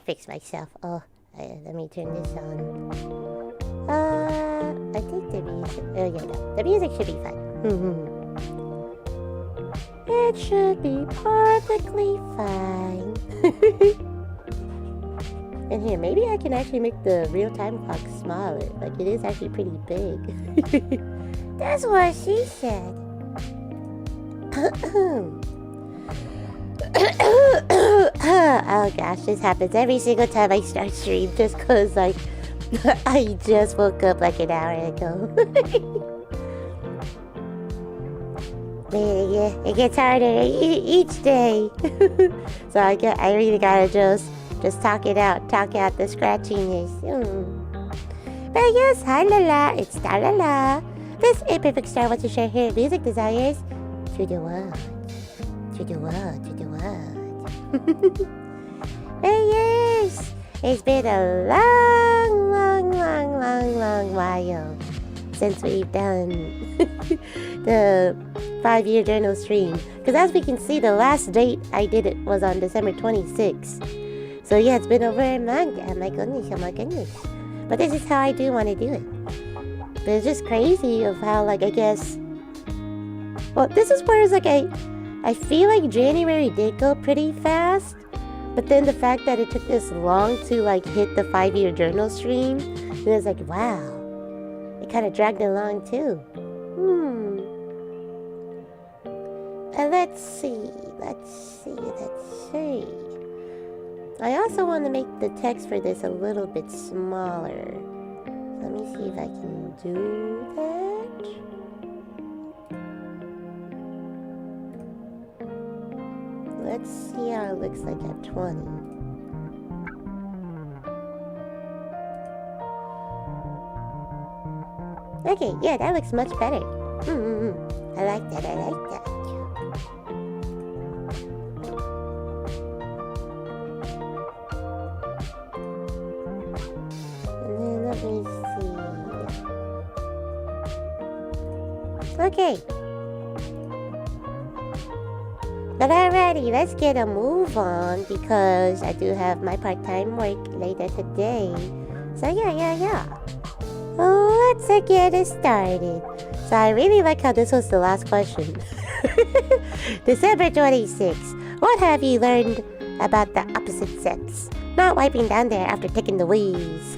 fix myself. Oh, let me turn this on. I think the music... Oh, yeah, no. The music should be fine. It should be perfectly fine. And here, maybe I can actually make the real-time clock smaller. Like, it is actually pretty big. That's what she said. Oh gosh, this happens every single time I start stream. Just cause, like, I just woke up like an hour ago. Man, yeah, it gets harder each day. So I really gotta just talk out the scratchiness. But yes, hi la, it's Star-LaLa. This imperfect star wants to share her music desires to the world. Hey, yes, it's been a long while since we've done the 5-year journal stream. Because as we can see, the last date I did it was on December 26th. So yeah, it's been over a month. Oh my goodness. But this is how I do want to do it. But it's just crazy of how, like, I guess... Well, this is where it's like I feel like January did go pretty fast. But then the fact that it took this long to, like, hit the 5-year journal stream, it was like, wow. It kind of dragged along too. Let's see. I also want to make the text for this a little bit smaller. Let me see if I can do that. Let's see how it looks like at 20. Okay, yeah, that looks much better. I like that. And then let me see. Okay. But alrighty, let's get a move on because I do have my part-time work later today. So yeah. Let's get it started. So I really like how this was the last question. December 26th. What have you learned about the opposite sex? Not wiping down there after taking the wheeze.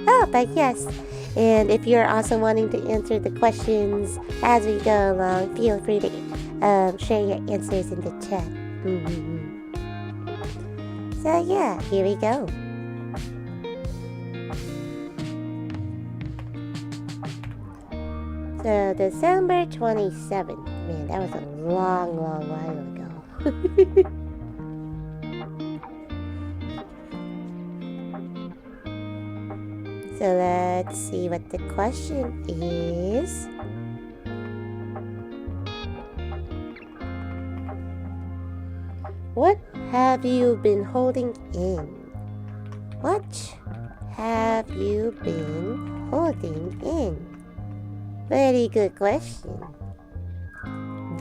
Oh, but yes. And if you're also wanting to answer the questions as we go along, feel free to share your answers in the chat. So yeah, here we go. So December 27th. Man, that was a long while ago. So let's see what the question is. What have you been holding in? What have you been holding in? Very good question.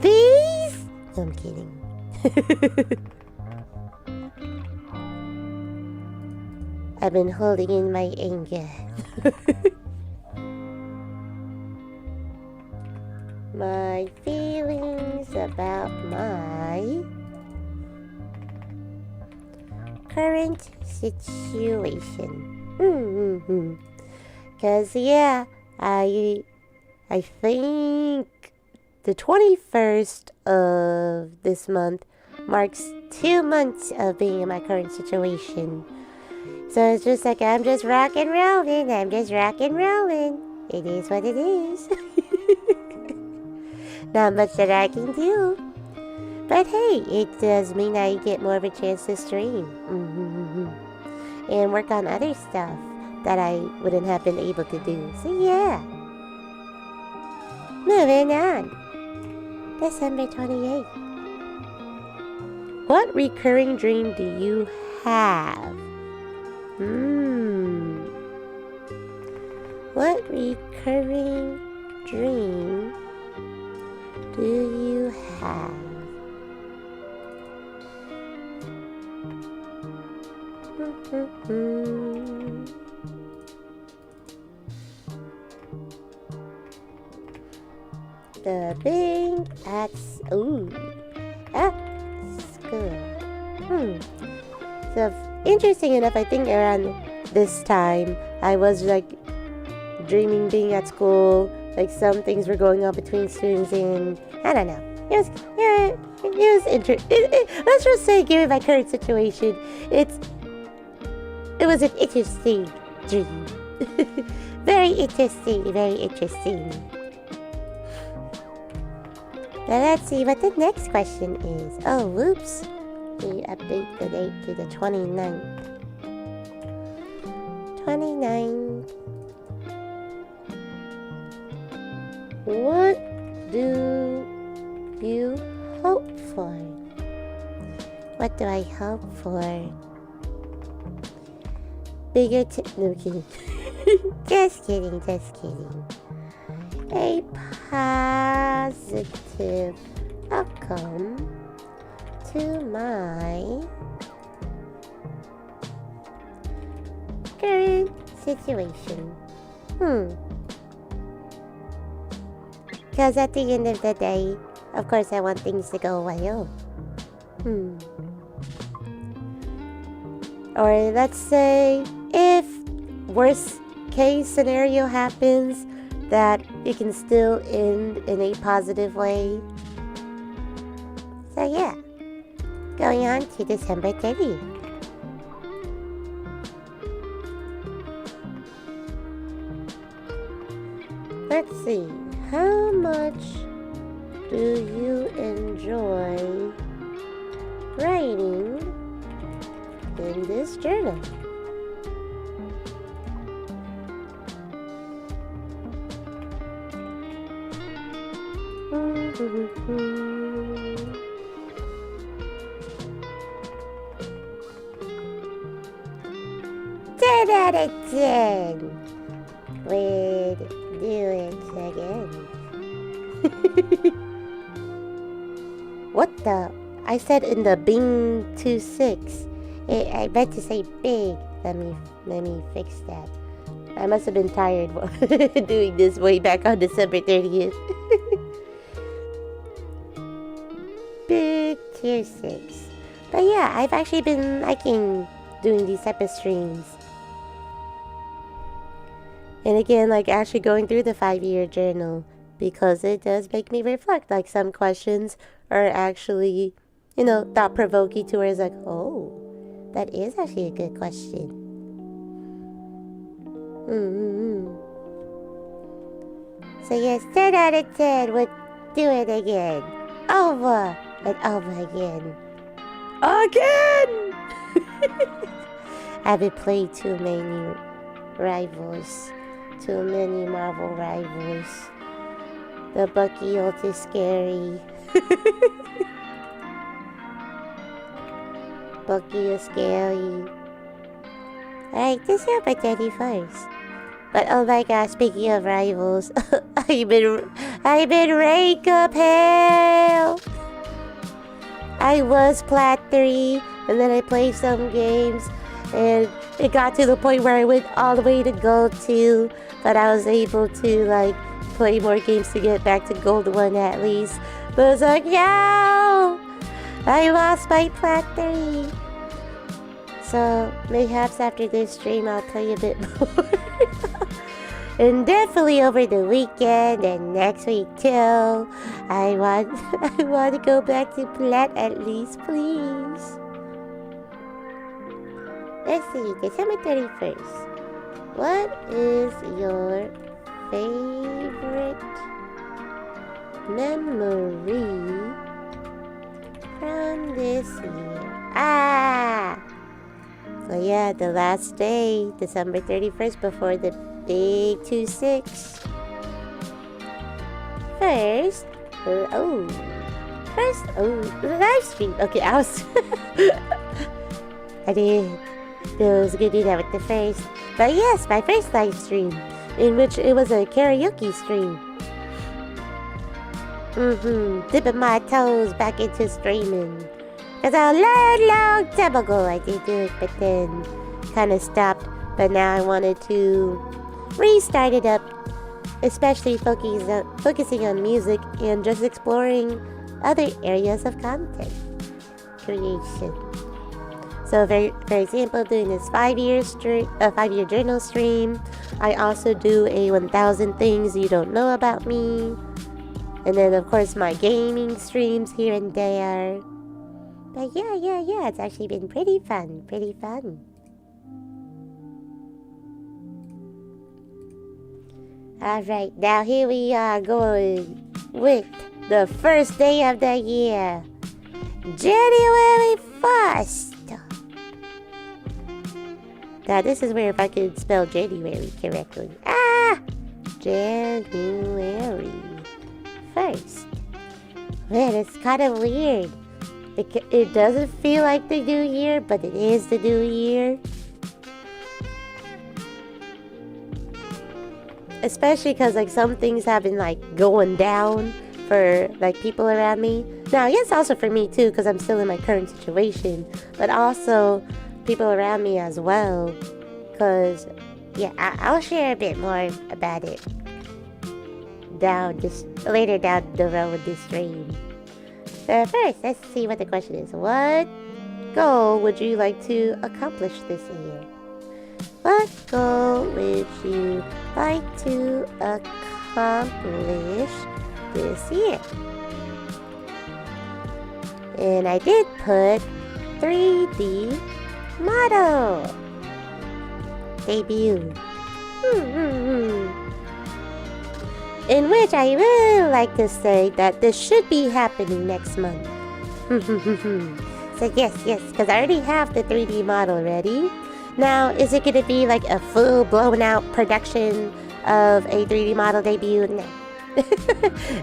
These? I'm kidding. I've been holding in my anger. My feelings about my current situation. Cause yeah, I think the 21st of this month marks 2 months of being in my current situation. So it's just like, I'm just rock and rolling. It is what it is. Not much that I can do. But hey, it does mean I get more of a chance to stream. And work on other stuff that I wouldn't have been able to do. So yeah. Moving on. December 28th. What recurring dream do you have? What recurring dream do you have? The Bing at school. So interesting enough, I think around this time I was like dreaming being at school. Like some things were going on between students, and I don't know. It was interesting. Let's just say, given my current situation, it was an interesting dream. Very interesting. Now let's see what the next question is. Oh, whoops. We update the date to the 29th. 29th. What do you hope for? What do I hope for? Bigger no kidding. Just kidding. A positive outcome to my current situation. Because at the end of the day, of course, I want things to go well. Or let's say, if worst case scenario happens, that it can still end in a positive way. So yeah, going on to December 30th. Let's see, how much do you enjoy writing in this journal? Ten out of 10. We'd do it again. What the? I said in the Bing 26. I meant to say big. Let me fix that. I must have been tired doing this way back on December 30th. Big tier 6. But yeah, I've actually been liking doing these type of streams. And again, like actually going through the 5-year journal, because it does make me reflect. Like some questions are actually, thought-provoking to where it's like, oh, that is actually a good question. So yes, 10 out of 10 would do it again. Over and over again. Again! I haven't played too many rivals. Too many Marvel rivals. The Bucky ult is scary. Bucky is scary. Alright, December 31st. But oh my gosh, speaking of rivals, I've been rank up hell. I was plat 3, and then I played some games, and it got to the point where I went all the way to gold 2, but I was able to play more games to get back to gold 1 at least. But it's like, yo, I lost my plat 3. So perhaps after this stream I'll play a bit more. And definitely over the weekend and next week too. I want to go back to plat at least, please. Let's see, December 31st. What is your favorite memory from this year? So yeah, the last day, December 31st, before the big 2-6. First, live stream. Okay, I was I was gonna do that with the first. But yes, my first live stream, in which it was a karaoke stream. Dipping my toes back into streaming. Because a long time ago I did do it, but then kind of stopped. But now I wanted to restart it up, especially focusing on music and just exploring other areas of content creation. So, for example, doing this 5-year journal stream. I also do a 1,000 things you don't know about me, and then of course my gaming streams here and there. But yeah, it's actually been pretty fun. Alright, now here we are going with the first day of the year, January 1st. Now this is where if I could spell January correctly. January 1st. Man, it's kind of weird. It doesn't feel like the new year, but it is the new year. Especially because like some things have been like going down for like people around me. Now, yes, also for me too, because I'm still in my current situation, but also people around me as well. Because yeah, I'll share a bit more about it later down the road with this stream. But first, let's see what the question is. What goal would you like to accomplish this year? What goal would you like to accomplish this year? And I did put 3D model debut. In which I really like to say that this should be happening next month. So yes, because I already have the 3D model ready. Now, is it going to be like a full blown out production of a 3D model debut? No.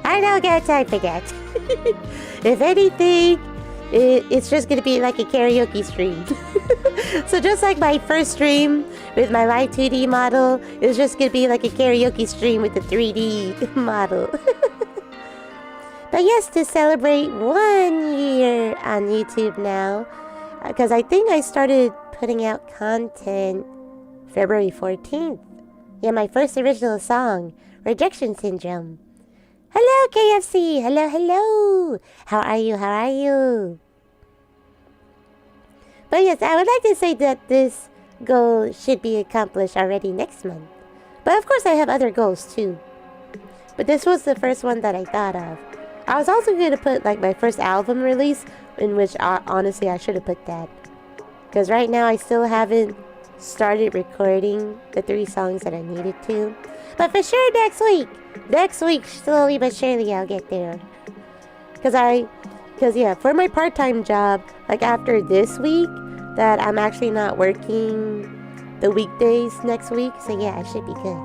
I don't got time for that. If anything, it's just going to be like a karaoke stream. So just like my first stream with my live 2D model, it's just going to be like a karaoke stream with the 3D model. But yes, to celebrate 1 year on YouTube now, because I think I started putting out content February 14th. Yeah, my first original song, Rejection Syndrome. Hello, KFC. Hello. How are you? But yes, I would like to say that this goal should be accomplished already next month. But of course, I have other goals too. But this was the first one that I thought of. I was also going to put like my first album release, in which honestly I should have put that. Because right now I still haven't started recording the 3 songs that I needed to. But for sure next week, slowly but surely I'll get there. Because yeah, for my part-time job, like after this week, that I'm actually not working the weekdays next week. So yeah, I should be good.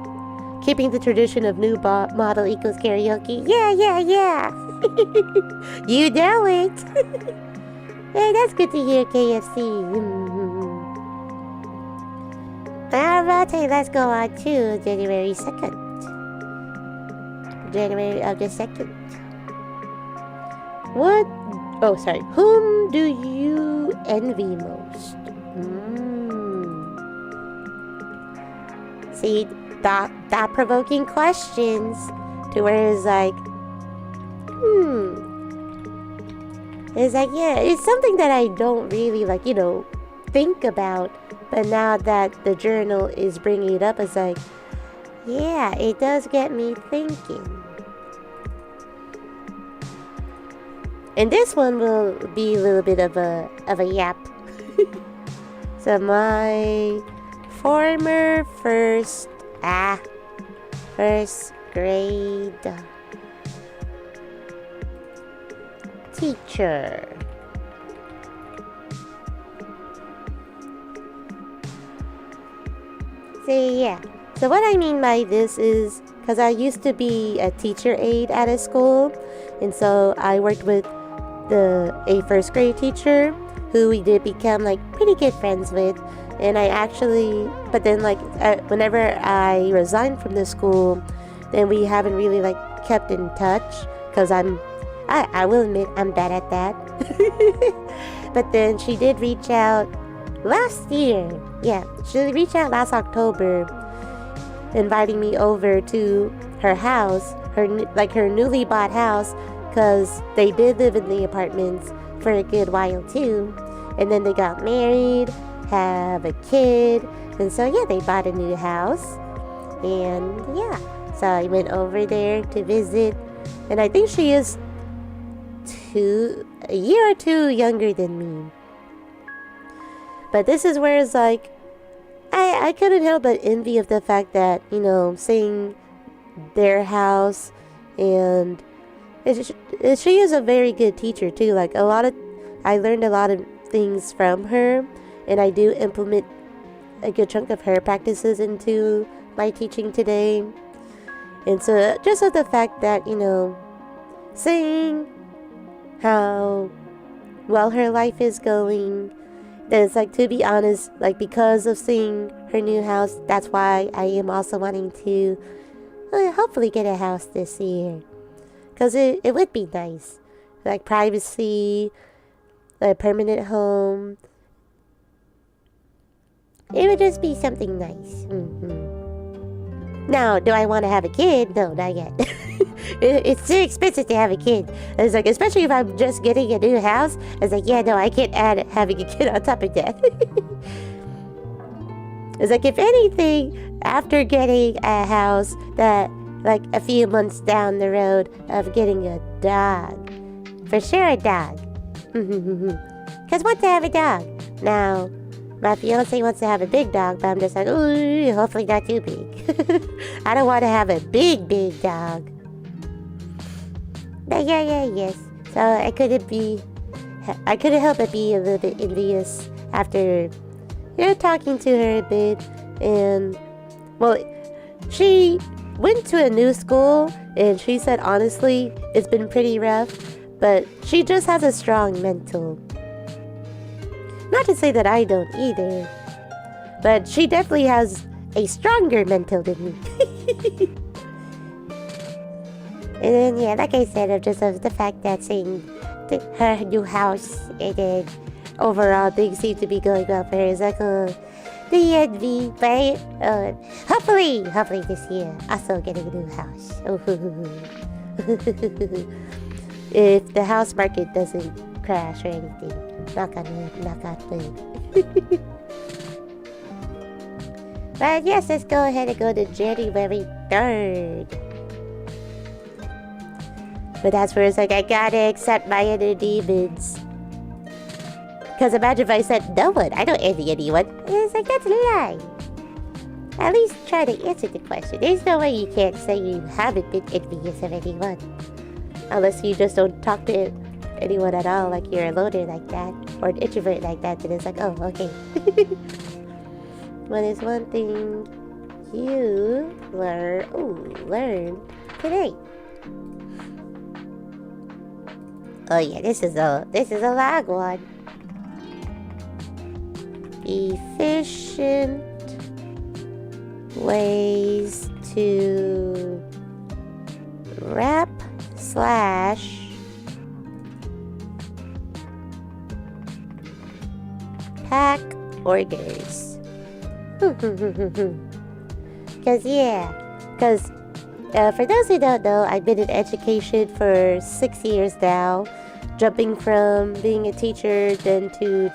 Keeping the tradition of new model equals karaoke. Yeah. You know it. Hey, that's good to hear, KFC. Alright, let's go on to January 2nd. January of the 2nd. Whom do you envy most? See, thought-provoking questions to where it's like, It's like, yeah, it's something that I don't really like, think about. But now that the journal is bringing it up, it's like, yeah, it does get me thinking. And this one will be a little bit of a yap. So my former first grade teacher. So what I mean by this is, because I used to be a teacher aide at a school, and so I worked with a first grade teacher who we did become like pretty good friends with. And but then whenever I resigned from the school, then we haven't really kept in touch, because I will admit I'm bad at that. But then she did reach out last year. Yeah, she reached out last October, inviting me over to her house, her newly bought house, because they did live in the apartments for a good while too. And then they got married, have a kid, and so yeah, they bought a new house. And yeah, so I went over there to visit, and I think she is a year or two younger than me. But this is where it's like, I couldn't help but envy of the fact that, you know, seeing their house, and she is a very good teacher too. Like I learned a lot of things from her, and I do implement a good chunk of her practices into my teaching today. And so just of the fact that, you know, seeing how well her life is going, that it's like, to be honest, like because of seeing her new house, that's why I am also wanting to hopefully get a house this year, because it would be nice, like privacy, a permanent home. It would just be something nice. Now, do I want to have a kid? No, not yet. It's too expensive to have a kid. It's like, especially if I'm just getting a new house. It's like, yeah, no, I can't add having a kid on top of that. It's like, if anything, after getting a house, that like a few months down the road of getting a dog. For sure a dog. Because want to have a dog. Now, my fiance wants to have a big dog, but I'm just like, ooh, hopefully not too big. I don't want to have a big dog. But yes. So I couldn't help but be a little bit envious after, you know, talking to her a bit. And, well, she went to a new school, and she said, honestly, it's been pretty rough, but she just has a strong mental. Not to say that I don't either, but she definitely has a stronger mental than me. And then, yeah, like I said, of the fact that seeing her new house, and then overall things seem to be going well for her, is like, the envy, but hopefully this year, also getting a new house. If the house market doesn't crash or anything. Knock on wood. But yes, let's go ahead and go to January 3rd. But that's where it's like, I gotta accept my inner demons. Because imagine if I said no one, I don't envy anyone. It's like, that's a lie. At least try to answer the question. There's no way you can't say you haven't been envious of anyone. Unless you just don't talk to anyone at all, like you're a loner like that, or an introvert like that, then it's like, oh, okay. What is one thing you learned today? Oh yeah, this is a long one. Efficient ways to wrap / pack orders. Because for those who don't know, I've been in education for 6 years now, jumping from being a teacher then to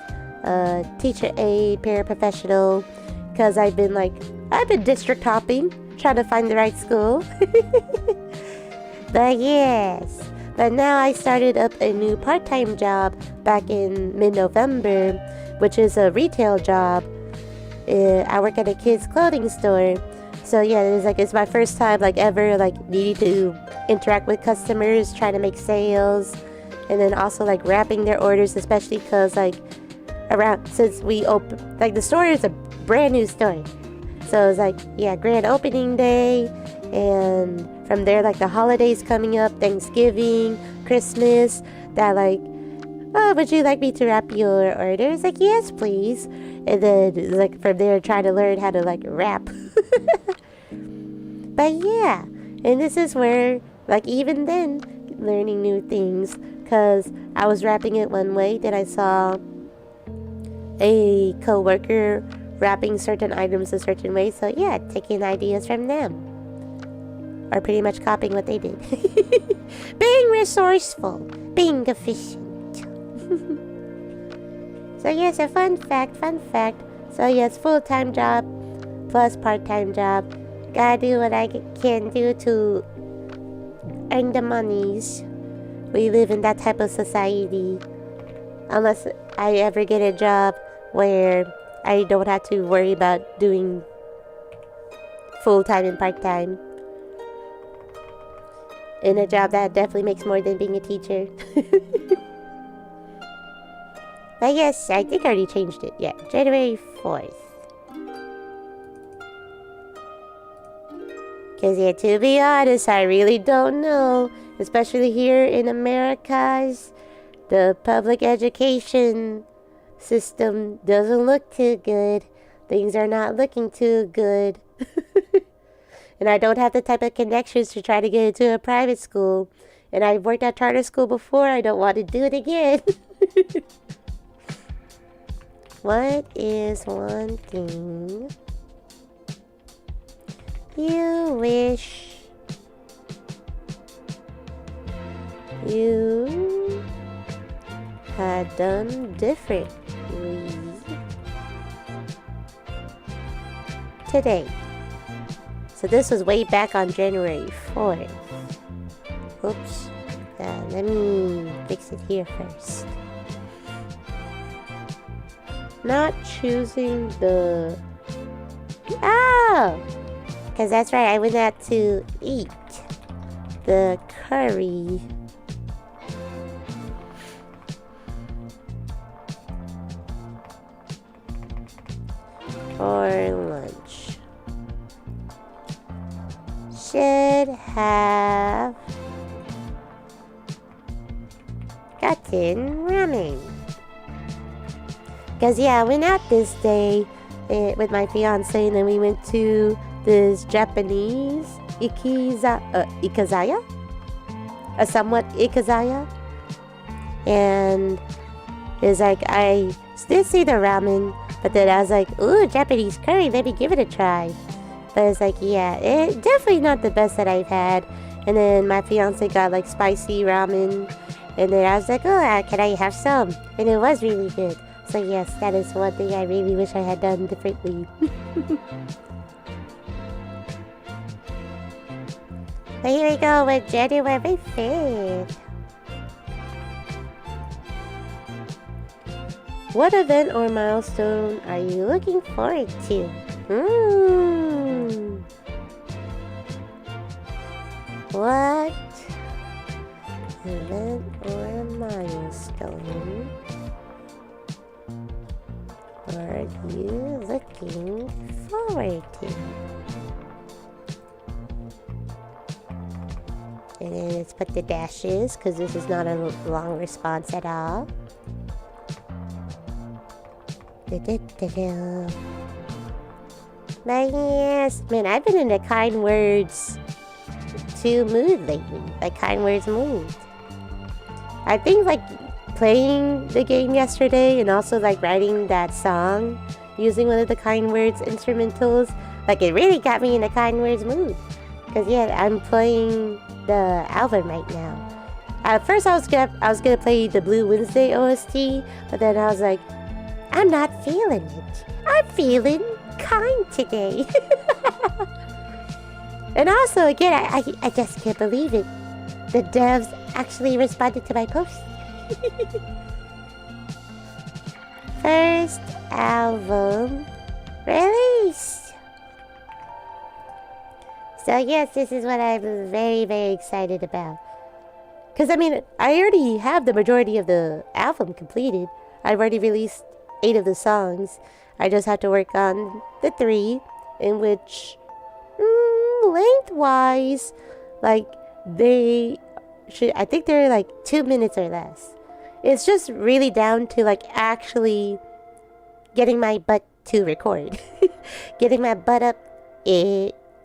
teacher aide, paraprofessional, because I've been district hopping, trying to find the right school. But now I started up a new part-time job back in mid-November, which is a retail job. I work at a kids' clothing store. So yeah, it's my first time ever needing to interact with customers, trying to make sales, and then also wrapping their orders, especially because since we open, the store is a brand new store. So it's grand opening day, and from there the holidays coming up, Thanksgiving, Christmas, that oh, would you like me to wrap your orders? Yes, please. And then from there trying to learn how to wrap. But yeah, and this is where even then learning new things, because I was wrapping it one way, then I saw a co-worker wrapping certain items a certain way. So yeah, taking ideas from them. Or pretty much copying what they did. Being resourceful. Being efficient. So yes, a fun fact. So yes, full-time job plus part-time job. Gotta do what I can do to earn the monies. We live in that type of society. Unless I ever get a job where I don't have to worry about doing full-time and part-time. In a job that definitely makes more than being a teacher. But yes, I think I already changed it. Yeah, January 4th. Because yeah, to be honest, I really don't know. Especially here in Americas, the public education system doesn't look too good. Things are not looking too good. And I don't have the type of connections to try to get into a private school. And I've worked at charter school before. I don't want to do it again. What is one thing you wish you had done differently today? So this was way back on January 4th. Oops. Let me fix it here first. Not choosing the... Oh! Because that's right, I went out to eat the curry. For lunch. Should have gotten ramen. Because yeah, I went out this day with my fiance, and then we went to this Japanese ikazaya, a somewhat ikazaya, and it's like I did see the ramen, but then I was like, ooh, Japanese curry, let me give it a try. But it's like, yeah, it definitely not the best that I've had. And then my fiance got like spicy ramen, and then I was like, oh, can I have some? And it was really good. So yes, that is one thing I really wish I had done differently. But here we go with January 5th. What event or milestone are you looking forward to? What event or milestone are you looking forward to? And then let's put the dashes, because this is not a long response at all. But yes, man, I've been in a kind words to mood lately. Like kind words mood. I think like playing the game yesterday and also like writing that song using one of the kind words instrumentals, like it really got me in a kind words mood. Because yeah, I'm playing the album right now. At first I was gonna play the Blue Wednesday OST, but then I was like, I'm not feeling it. I'm feeling kind today. And also again, I just can't believe it. The devs actually responded to my post. First album release. So yes, this is what I'm very, very excited about. Because I mean, I already have the majority of the album completed. I've already released 8 of the songs. I just have to work on the 3, in which lengthwise, like they should, I think they're like 2 minutes or less. It's just really down to like actually getting my butt to record. Getting my butt up,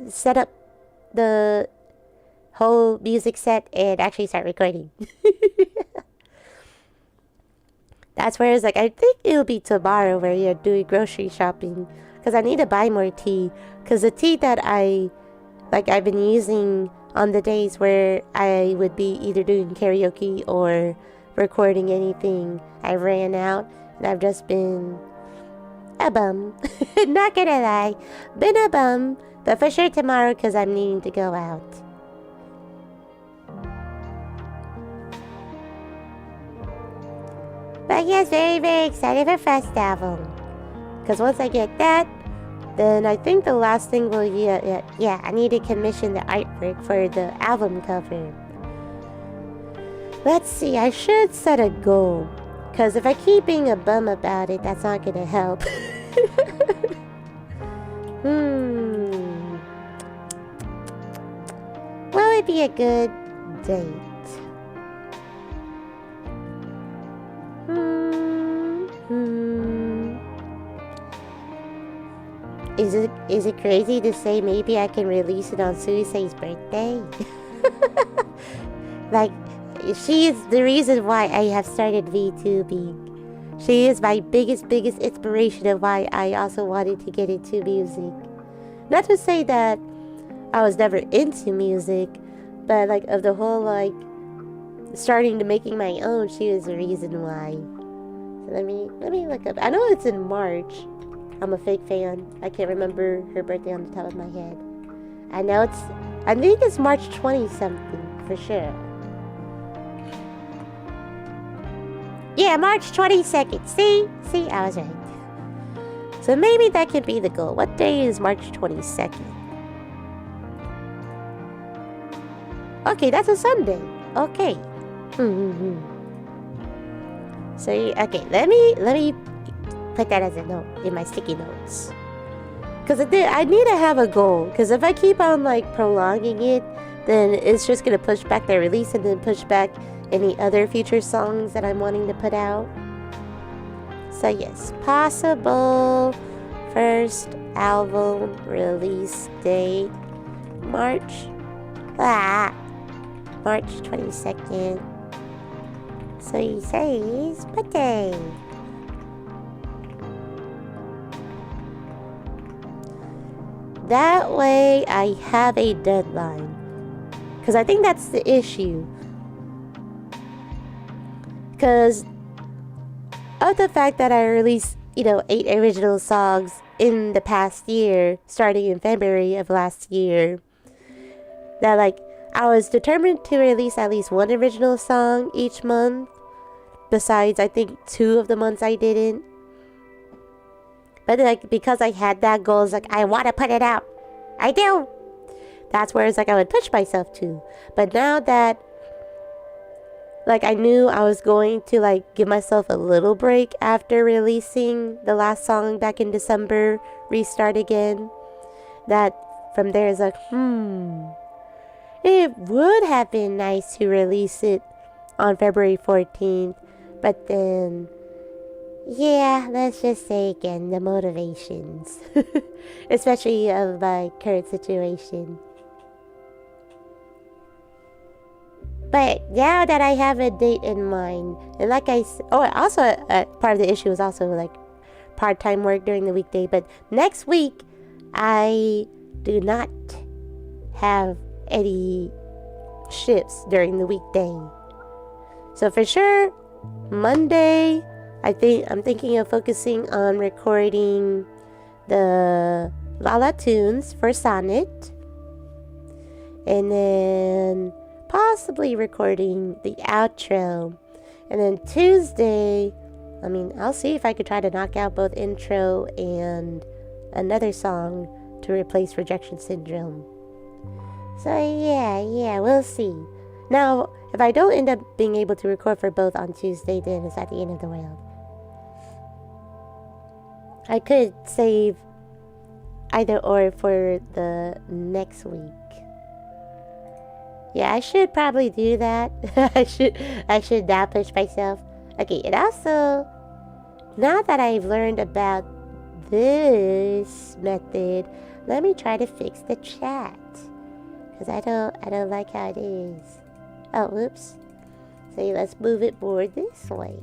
set up the whole music set and actually start recording. That's where it's like, I think it'll be tomorrow where you're doing grocery shopping. Because I need to buy more tea. Because the tea that I've been using on the days where I would be either doing karaoke or recording anything, I ran out. And I've just been a bum. Not gonna lie. Been a bum. But for sure tomorrow because I'm needing to go out. But yes, very, very excited for first album. Because once I get that, then I think the last thing will be, I need to commission the artwork for the album cover. Let's see, I should set a goal. Because if I keep being a bum about it, that's not going to help. What would be a good date? Is it crazy to say maybe I can release it on Suisei's birthday? Like, she is the reason why I have started VTubing. She is my biggest inspiration of why I also wanted to get into music. Not to say that I was never into music, but like of the whole like starting to making my own, she was the reason why. So let me look up. I know it's in March. I'm a fake fan. I can't remember her birthday on the top of my head. I think it's March 20 something for sure. Yeah, March 22nd. See, I was right. So maybe that could be the goal. What day is March 22nd? Okay, that's a Sunday. Okay. So okay, let me put that as a note in my sticky notes. Because I need to have a goal. Because if I keep on like prolonging it, then it's just gonna push back the release and then push back any other future songs that I'm wanting to put out. So yes, possible first album release date March 22nd. So he says birthday. That way I have a deadline. Because I think that's the issue. Because of the fact that I released, 8 original songs in the past year, starting in February of last year, that like I was determined to release at least one original song each month. Besides, I think 2 of the months I didn't. But like because I had that goal, it's like I want to put it out. I do. That's where it's like I would push myself to. But now that like I knew I was going to like give myself a little break after releasing the last song back in December, restart again. That from there is like, it would have been nice to release it on February 14th. But then, yeah, let's just say again, the motivations. Especially of my current situation. But now that I have a date in mind, and like I said, also part of the issue is also like part-time work during the weekday. But next week, I do not have any shifts during the weekday. So for sure, Monday, I'm thinking of focusing on recording the Lala tunes for Sonnet. And then possibly recording the outro. And then Tuesday, I'll see if I could try to knock out both intro and another song to replace Rejection Syndrome. So yeah, we'll see. Now, if I don't end up being able to record for both on Tuesday, then it's at the end of the world. I could save either or for the next week. Yeah, I should probably do that. I should not push myself. Okay, and also, now that I've learned about this method, let me try to fix the chat. Because I don't like how it is. Oh, whoops. So let's move it more this way.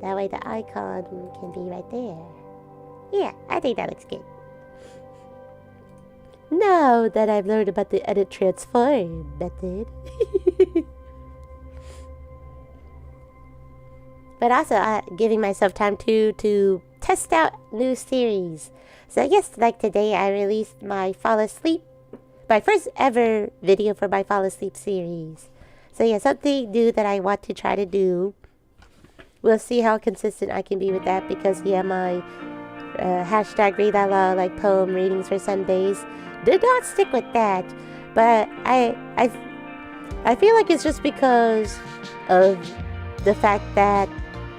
That way the icon can be right there. Yeah, I think that looks good. Now that I've learned about the edit transform method. But also giving myself time to test out new series. So I guess like today I released my first ever video for my fall asleep series. So yeah, something new that I want to try to do. We'll see how consistent I can be with that, because yeah, my hashtag #VTuber like poem readings for Sundays did not stick with that. But I feel like it's just because of the fact that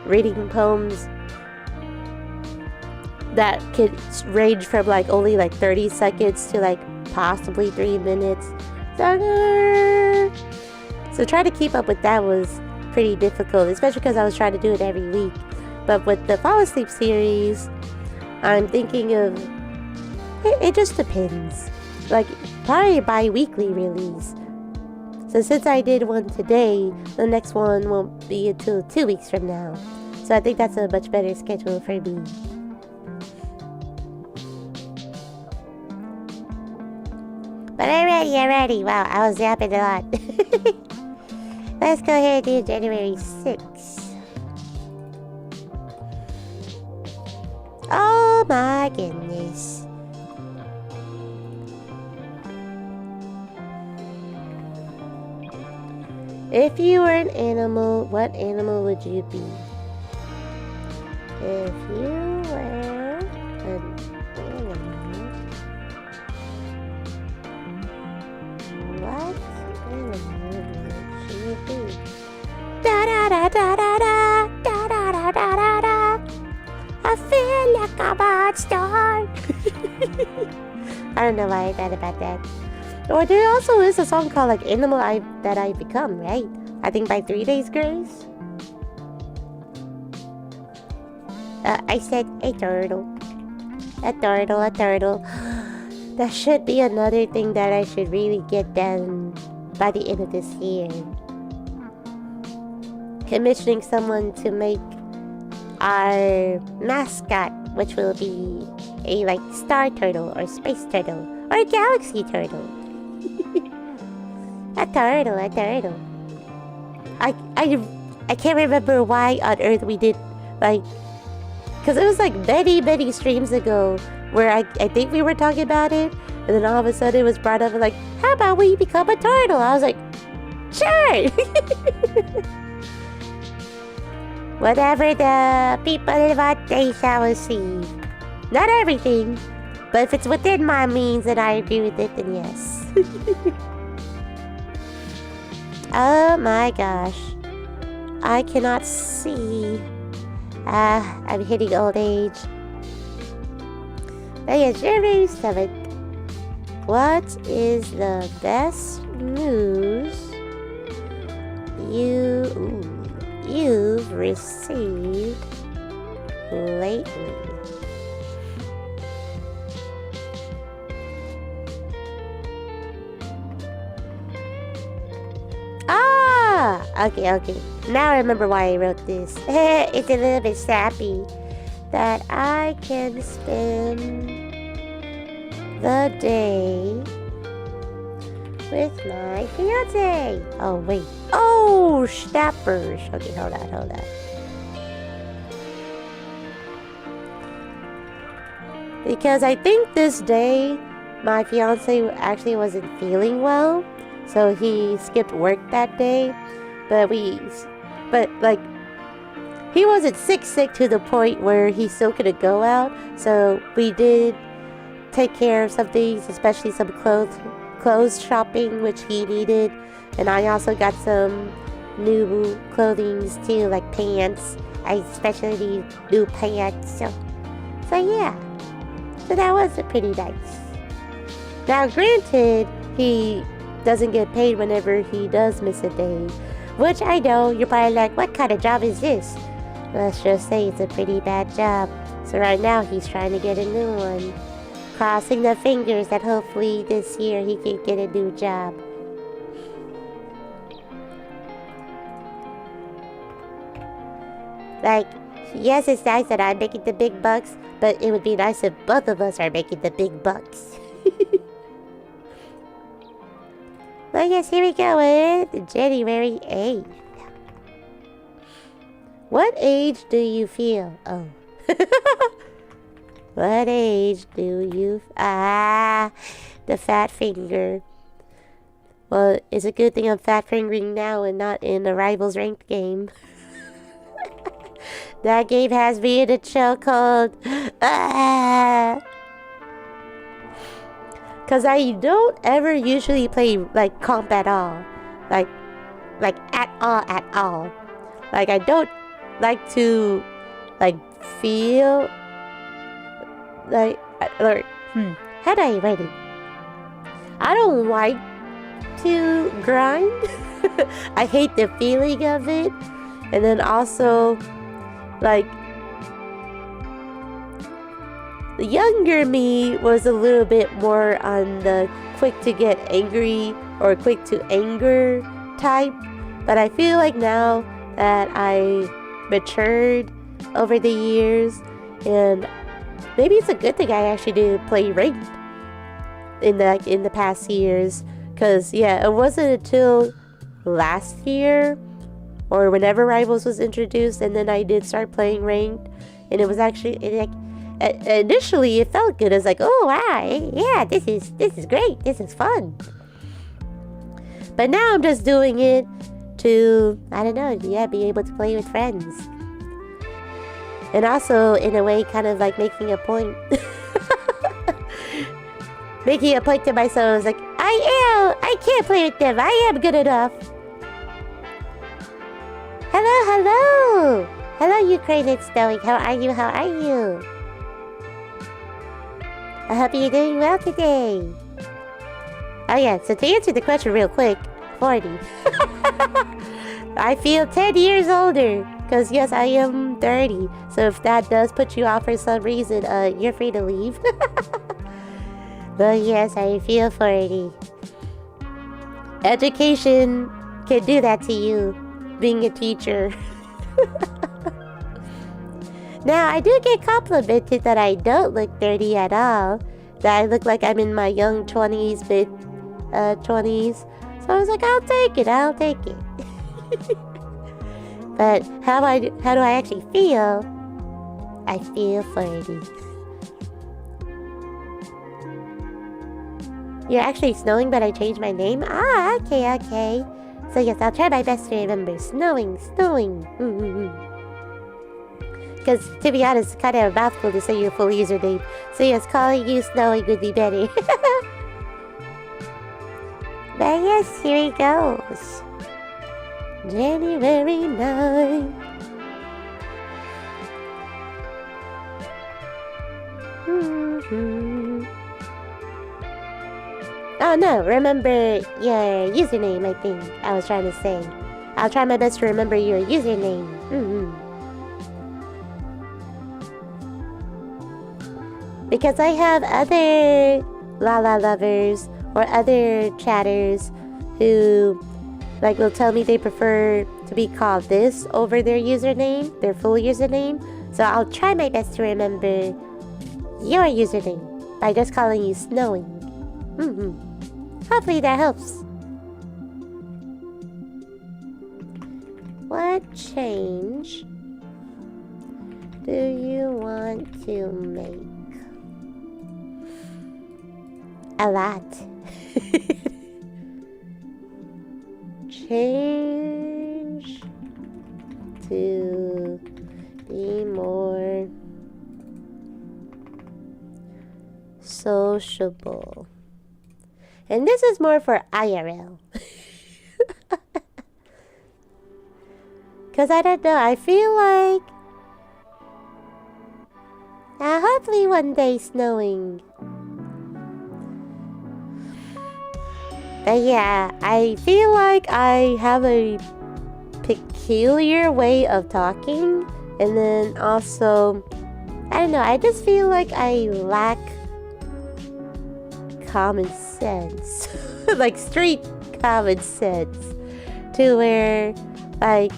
reading poems that could range from like only like 30 seconds to like possibly 3 minutes. So trying to keep up with that was pretty difficult, especially because I was trying to do it every week. But with the Fall Asleep series, I'm thinking of it just depends. Like probably a bi-weekly release. So since I did one today, the next one won't be until 2 weeks from now. So I think that's a much better schedule for me. But I'm ready. Wow, I was yapping a lot. Let's go ahead and do January 6th. Oh my goodness. If you were an animal, what animal would you be? If you were an animal, what animal would you be? Da da da da da da da da da da da da. I feel like a monster. I don't know why I thought about that. Or there also is a song called like Animal That I Become, right? I think by 3 Days Grace. I said a turtle. A turtle. That should be another thing that I should really get done by the end of this year. Commissioning someone to make our mascot, which will be a like star turtle or space turtle or a galaxy turtle. A turtle. I can't remember why on earth we did like, because it was like many streams ago where I think we were talking about it, and then all of a sudden it was brought up like, how about we become a turtle? I was like, sure. Whatever the people want, they shall receive. Not everything, but if it's within my means and I agree with it, then yes. Oh my gosh. I cannot see. I'm hitting old age. But yeah, January 7th. What is the best news you've received lately? Okay. Now I remember why I wrote this. It's a little bit sappy. That I can spend the day with my fiance. Oh, wait. Oh, snappers. Okay, hold on. Because I think this day, my fiance actually wasn't feeling well. So he skipped work that day. But like, he wasn't sick to the point where he still couldn't go out. So we did take care of some things, especially some clothes shopping, which he needed. And I also got some new clothing too, like pants. I especially need new pants. So yeah. So that was pretty nice. Now, granted, he doesn't get paid whenever he does miss a day. Which I know, you're probably like, what kind of job is this? Let's just say it's a pretty bad job. So right now, he's trying to get a new one. Crossing the fingers that hopefully this year he can get a new job. Like, Yes, it's nice that I'm making the big bucks, but it would be nice if both of us are making the big bucks. Well, yes, here we go with January 8th. What age do you feel? Oh. What age do you... the fat finger. Well, it's a good thing I'm fat fingering now and not in a Rivals ranked game. That game has me in a chokehold. Cause I don't ever usually play like comp at all. Like at all. Like I don't like to like feel like how do I write it? I don't like to grind. I hate the feeling of it. And then also like the younger me was a little bit more on the quick to get angry or quick to anger type. But I feel like now that I matured over the years, and maybe it's a good thing I actually did play ranked in the past years. Cause yeah, it wasn't until last year or whenever Rivals was introduced, and then I did start playing ranked, and it was actually initially it felt good. It's like, oh wow, yeah, this is great, this is fun. But now I'm just doing it to, I don't know, yeah, be able to play with friends, and also in a way kind of like making a point. Making a point to myself. It's like, I can't play with them, I am good enough. Hello, Ukraine, it's Snowy. How are you? I hope you're doing well today. Oh yeah, so to answer the question real quick, 40. I feel 10 years older, because yes, I am 30. So if that does put you off for some reason, you're free to leave. But yes, I feel 40. Education can do that to you, being a teacher. Now, I do get complimented that I don't look 30 at all. That I look like I'm in my young 20s, mid 20s. So I was like, I'll take it. But how do I actually feel? I feel 40. You're actually snowing, but I changed my name? Okay. So yes, I'll try my best to remember. Snowing. Because to be honest, it's kind of a mouthful to say your full username. So yes, calling you Snowing would be better. But yes, here he goes. January 9th. Oh no, remember your username, I think I was trying to say. I'll try my best to remember your username. Because I have other Lala lovers or other chatters who like will tell me they prefer to be called this over their username, their full username. So I'll try my best to remember your username by just calling you Snowing. Hopefully that helps. What change do you want to make? A lot. Change to be more sociable. And this is more for IRL. Because I don't know, I feel like hopefully one day snowing. But yeah, I feel like I have a peculiar way of talking. And then also, I don't know, I just feel like I lack common sense. Like street common sense. To where, like,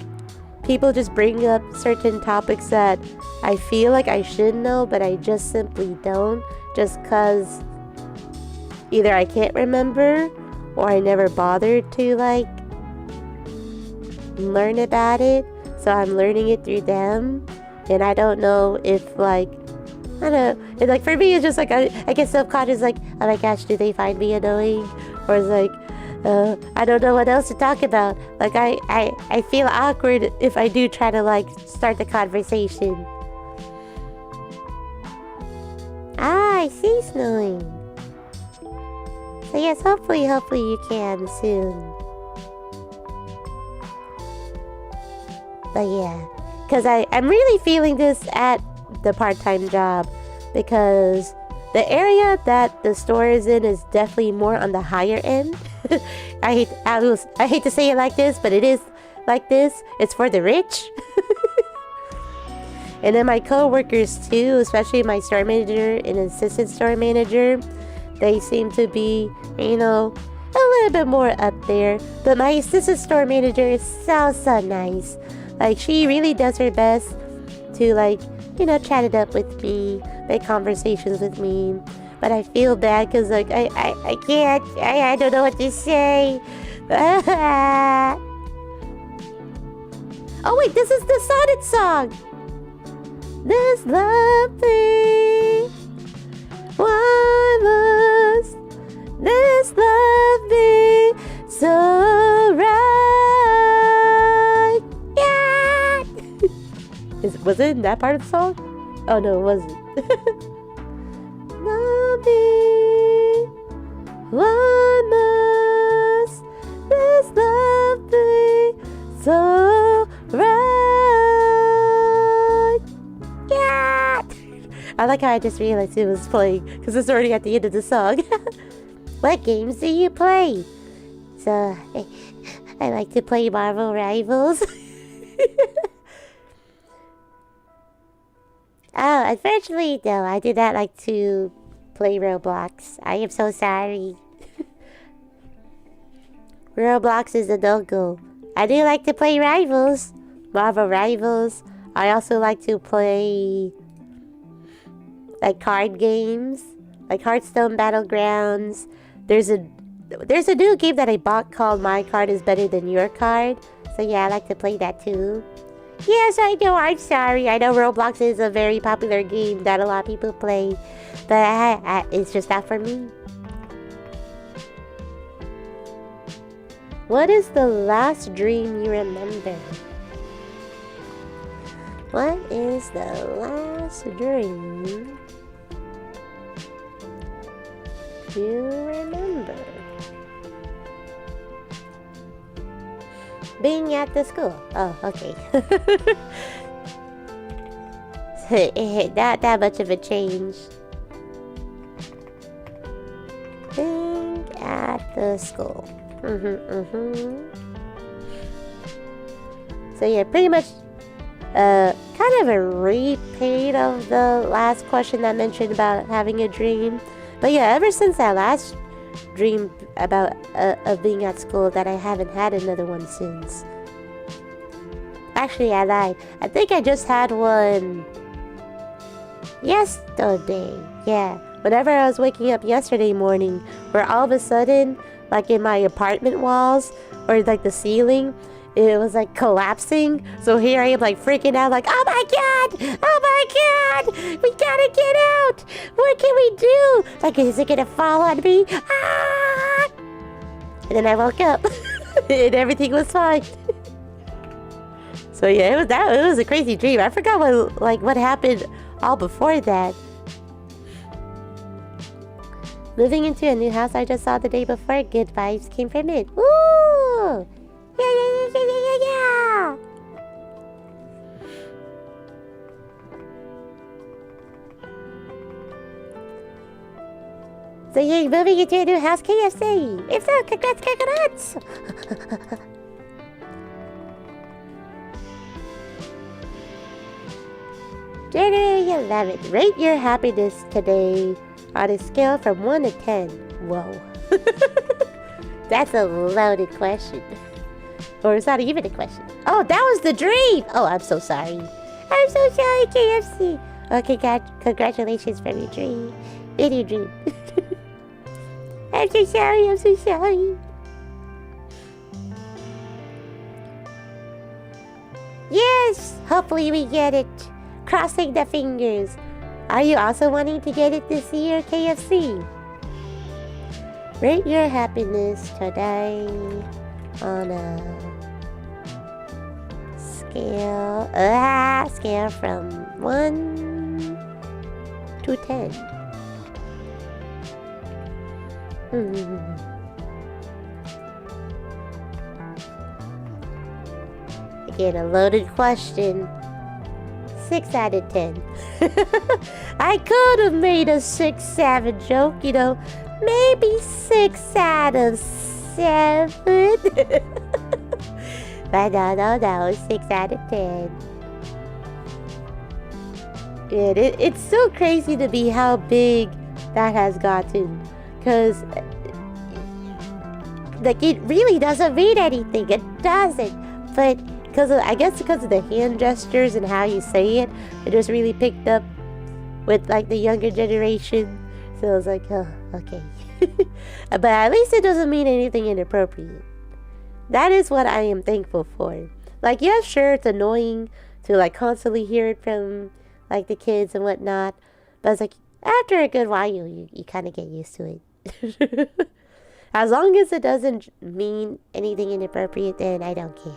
people just bring up certain topics that I feel like I should know, but I just simply don't, just because either I can't remember or I never bothered to like learn about it, so I'm learning it through them. And I don't know if like, I don't know, and like for me it's just like I get self-conscious, like, oh my gosh, do they find me annoying? Or it's like, I don't know what else to talk about. Like I feel awkward if I do try to like start the conversation. I see snowing. So yes, hopefully you can soon. But yeah, because I'm really feeling this at the part-time job, because the area that the store is in is definitely more on the higher end. I hate to say it like this, but it is like this. It's for the rich. And then my co-workers too, especially my store manager and assistant store manager, they seem to be, you know, a little bit more up there. But my assistant store manager is so nice. Like, she really does her best to, like, you know, chat it up with me, make conversations with me. But I feel bad because, like, I can't, I don't know what to say. Oh wait, this is the Sonnet song. This love thing, why must this love be so right? Yeah. Was it in that part of the song? Oh no, it wasn't. Love me, why must this love be so right? Yeah. I like how I just realized it was playing because it's already at the end of the song. What games do you play? So, I like to play Marvel Rivals. Oh, unfortunately, no, I do not like to play Roblox. I am so sorry. Roblox is a no-go. I do like to play Rivals, Marvel Rivals. I also like to play like card games, like Hearthstone Battlegrounds. There's a new game that I bought called My Card is Better Than Your Card. So yeah, I like to play that too. Yes, I know, I'm sorry. I know Roblox is a very popular game that a lot of people play, but it's just not for me. What is the last dream you remember? What is the last dream you remember? Being at the school. Oh, okay. Not that much of a change. Being at the school. So yeah, pretty much kind of a repeat of the last question that mentioned about having a dream. But yeah, ever since that last dream about of being at school, that I haven't had another one since. Actually, I lied. I think I just had one yesterday. Yeah, whenever I was waking up yesterday morning, where all of a sudden, like in my apartment walls or like the ceiling, it was like collapsing. So here I am like freaking out, like, oh my god, we gotta get out. What can we do? Like, is it gonna fall on me? Ah! And then I woke up and everything was fine. So yeah, it was a crazy dream. I forgot what happened all before that. Moving into a new house I just saw the day before. Good vibes came from it. Woo! Yeah. So you're moving into a new house, KFC. If so, congrats. January 11th. Rate your happiness today on a scale from 1 to 10. Whoa. That's a loaded question. Or it's not even a question. Oh, that was the dream! Oh, I'm so sorry. I'm so sorry, KFC. Okay, congratulations from your dream. In your dream. I'm so sorry, I'm so sorry. Yes! Hopefully we get it. Crossing the fingers. Are you also wanting to get it this year, KFC? Rate your happiness today on a scale from 1 to 10. Again, a loaded question. 6 out of 10. I could have made a 6-7 joke, you know. Maybe 6 out of 7. But no, 6 out of 10. It's so crazy to me how big that has gotten. Because, like, it really doesn't mean anything. It doesn't. But, I guess because of the hand gestures and how you say it, it just really picked up with, like, the younger generation. So I was like, oh, okay. But at least it doesn't mean anything inappropriate. That is what I am thankful for. Like, yeah, sure, it's annoying to, like, constantly hear it from, like, the kids and whatnot. But it's like, after a good while, you kind of get used to it. As long as it doesn't mean anything inappropriate, then I don't care.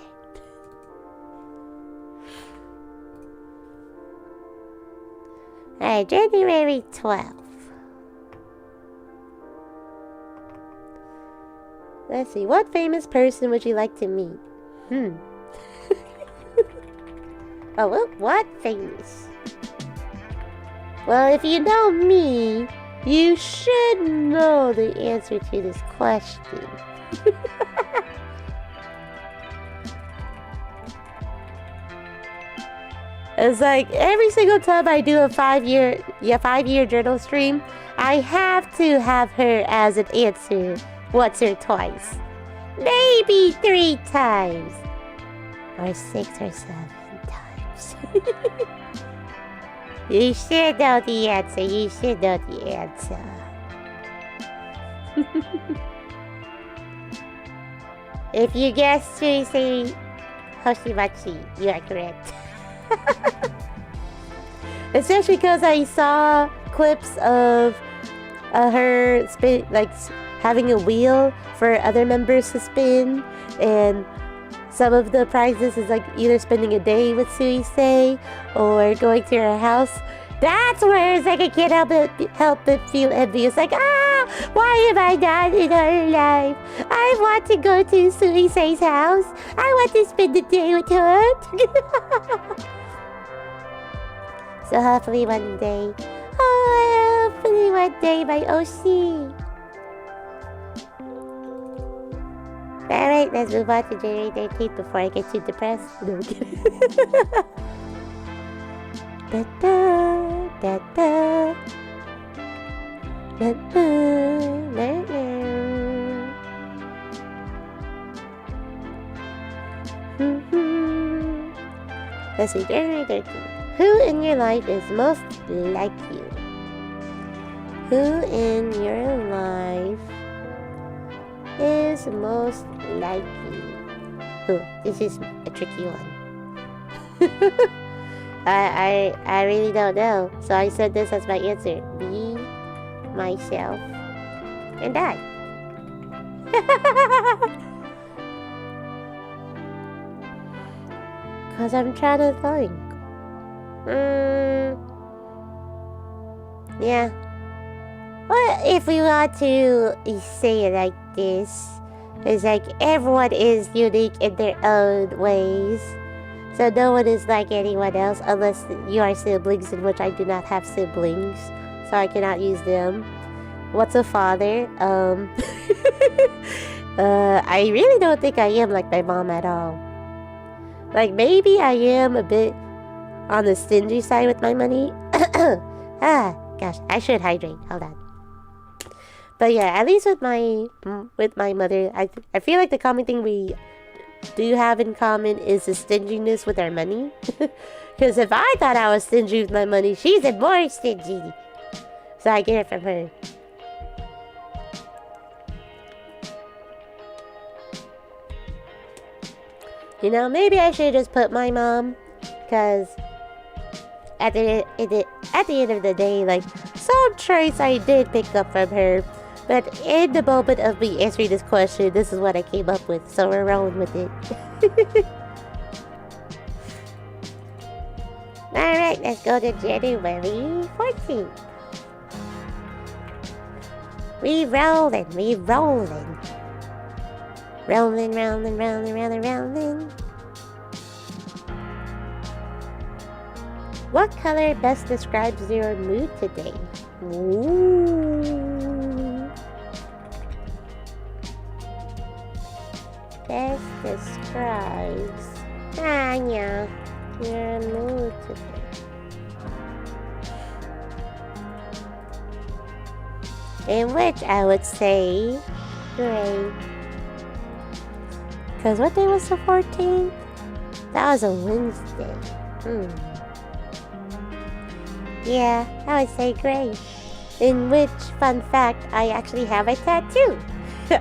Alright, January 12th. Let's see, what famous person would you like to meet? Oh, what famous? Well, if you know me, you should know the answer to this question. It's like every single time I do a 5-year journal stream, I have to have her as an answer once or twice. Maybe 3 times. Or 6 or 7 times. You should know the answer. You should know the answer. If you guessed to say Hoshimachi, you are correct. Especially because I saw clips of her having a wheel for other members to spin, and some of the prizes is like either spending a day with Suisei or going to her house. That's where it's like I can't help but feel envious. Like, why am I not in her life? I want to go to Suisei's house. I want to spend the day with her. So hopefully one day, my OC. Alright, let's move on to January 13th before I get too depressed. No, I'm kidding. Da da da da. Da da da da. Let's see, January 13th. Who in your life is most like you? Who in your life is most like you? Oh, this is a tricky one. I really don't know. So I said this as my answer. Me, myself, and I. Because I'm trying to think. Yeah. Well, if we want to say it like this, it's like everyone is unique in their own ways. So no one is like anyone else unless you are siblings, in which I do not have siblings. So I cannot use them. What's a father? I really don't think I am like my mom at all. Like, maybe I am a bit on the stingy side with my money. Gosh, I should hydrate. Hold on. But yeah, at least with my mother, I feel like the common thing we do have in common is the stinginess with our money. Because if I thought I was stingy with my money, she's more stingy. So I get it from her. You know, maybe I should just put my mom, because at the end of the day, like, some traits I did pick up from her. But in the moment of me answering this question, this is what I came up with, so we're rolling with it. Alright, let's go to January 14th. We rolling. Rolling. What color best describes your mood today? Ooh. Best describes Anya, your mood today. In which I would say gray. Because what day was the 14th? That was a Wednesday. Yeah, I would say gray. In which, fun fact, I actually have a tattoo.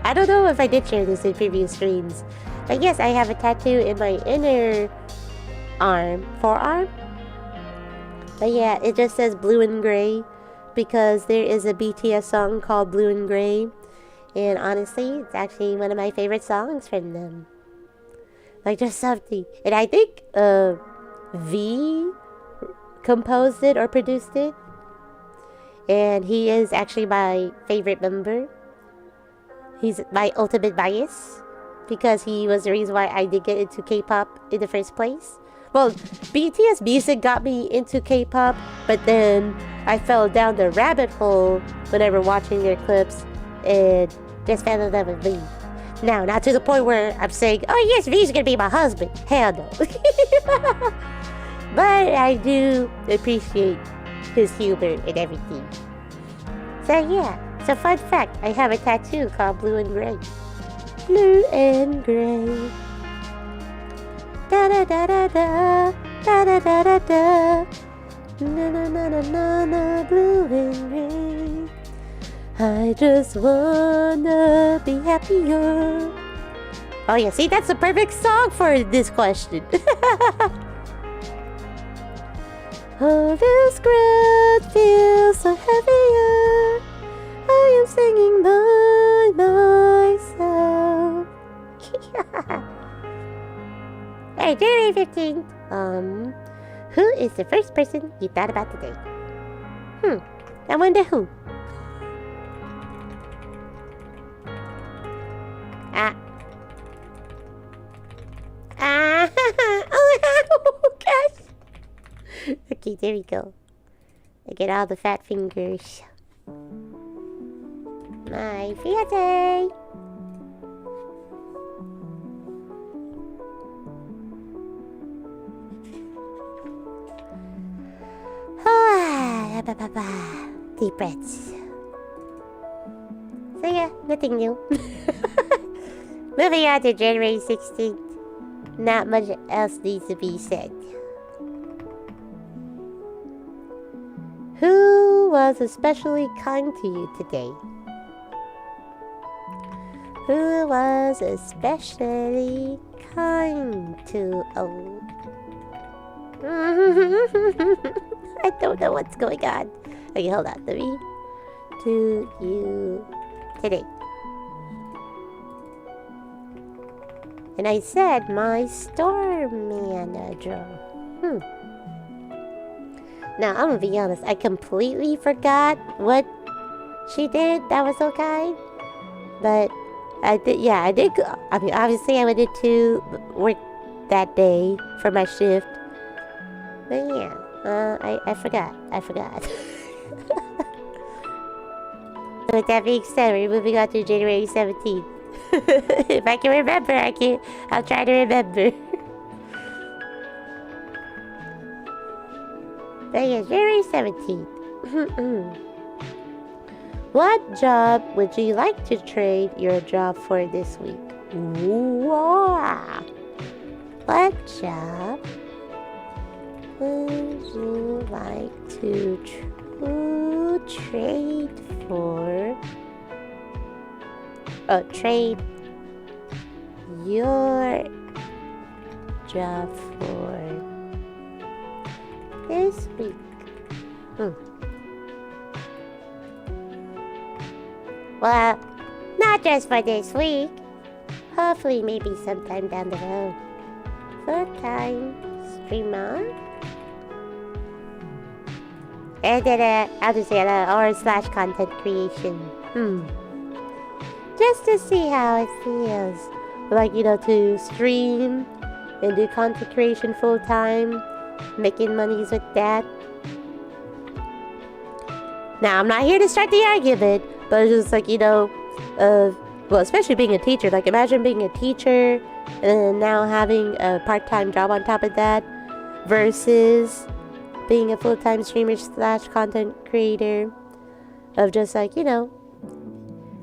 I don't know if I did share this in previous streams. But yes, I have a tattoo in my inner forearm. But yeah, it just says blue and gray. Because there is a BTS song called Blue and Gray. And honestly, it's actually one of my favorite songs from them. Like, just something. And I think V composed it or produced it. And he is actually my favorite member. He's my ultimate bias. Because he was the reason why I did get into K-pop in the first place. Well, BTS music got me into K-pop. But then I fell down the rabbit hole whenever watching their clips. And just fell in love with V. Now, not to the point where I'm saying, oh yes, V's gonna be my husband. Hell no. But I do appreciate his humor and everything. So yeah, so fun fact, I have a tattoo called Blue and Gray. Blue and Gray. Da da da da da, da da da da da. Na na na na na na, blue and gray. I just wanna be happier. Oh yeah, see, that's the perfect song for this question. Oh, this ground feels so heavier. I am singing by myself. Hey, January 15th. Who is the first person you thought about today? I wonder who. Oh gosh. Okay, there we go. I get all the fat fingers. My fiance. Deep breaths. So yeah, nothing new. Moving on to January 16th. Not much else needs to be said. Who was especially kind to you today? Who was especially kind to... Oh. I don't know what's going on. Okay, hold on. Let me... To you today. And I said my store manager. Now, I'm gonna be honest. I completely forgot what she did that was so kind. But I did, yeah, I did go. I mean, obviously, I went into work that day for my shift. But yeah, I forgot. So with that being said, we're moving on to January 17th. If I can remember, I'll try to remember. But yeah, January 17th. What job would you like to trade your job for this week? Wow. What job would you like to trade for? Oh, trade your job for this week. Well, not just for this week. Hopefully, maybe sometime down the road. Full-time streamer. And then I'll just say / content creation. Just to see how it feels. Like, to stream and do content creation full-time. Making monies with that. Now, I'm not here to start the argument, but it's just like, well, especially being a teacher. Like, imagine being a teacher and then now having a part-time job on top of that versus being a full-time streamer / content creator of just like,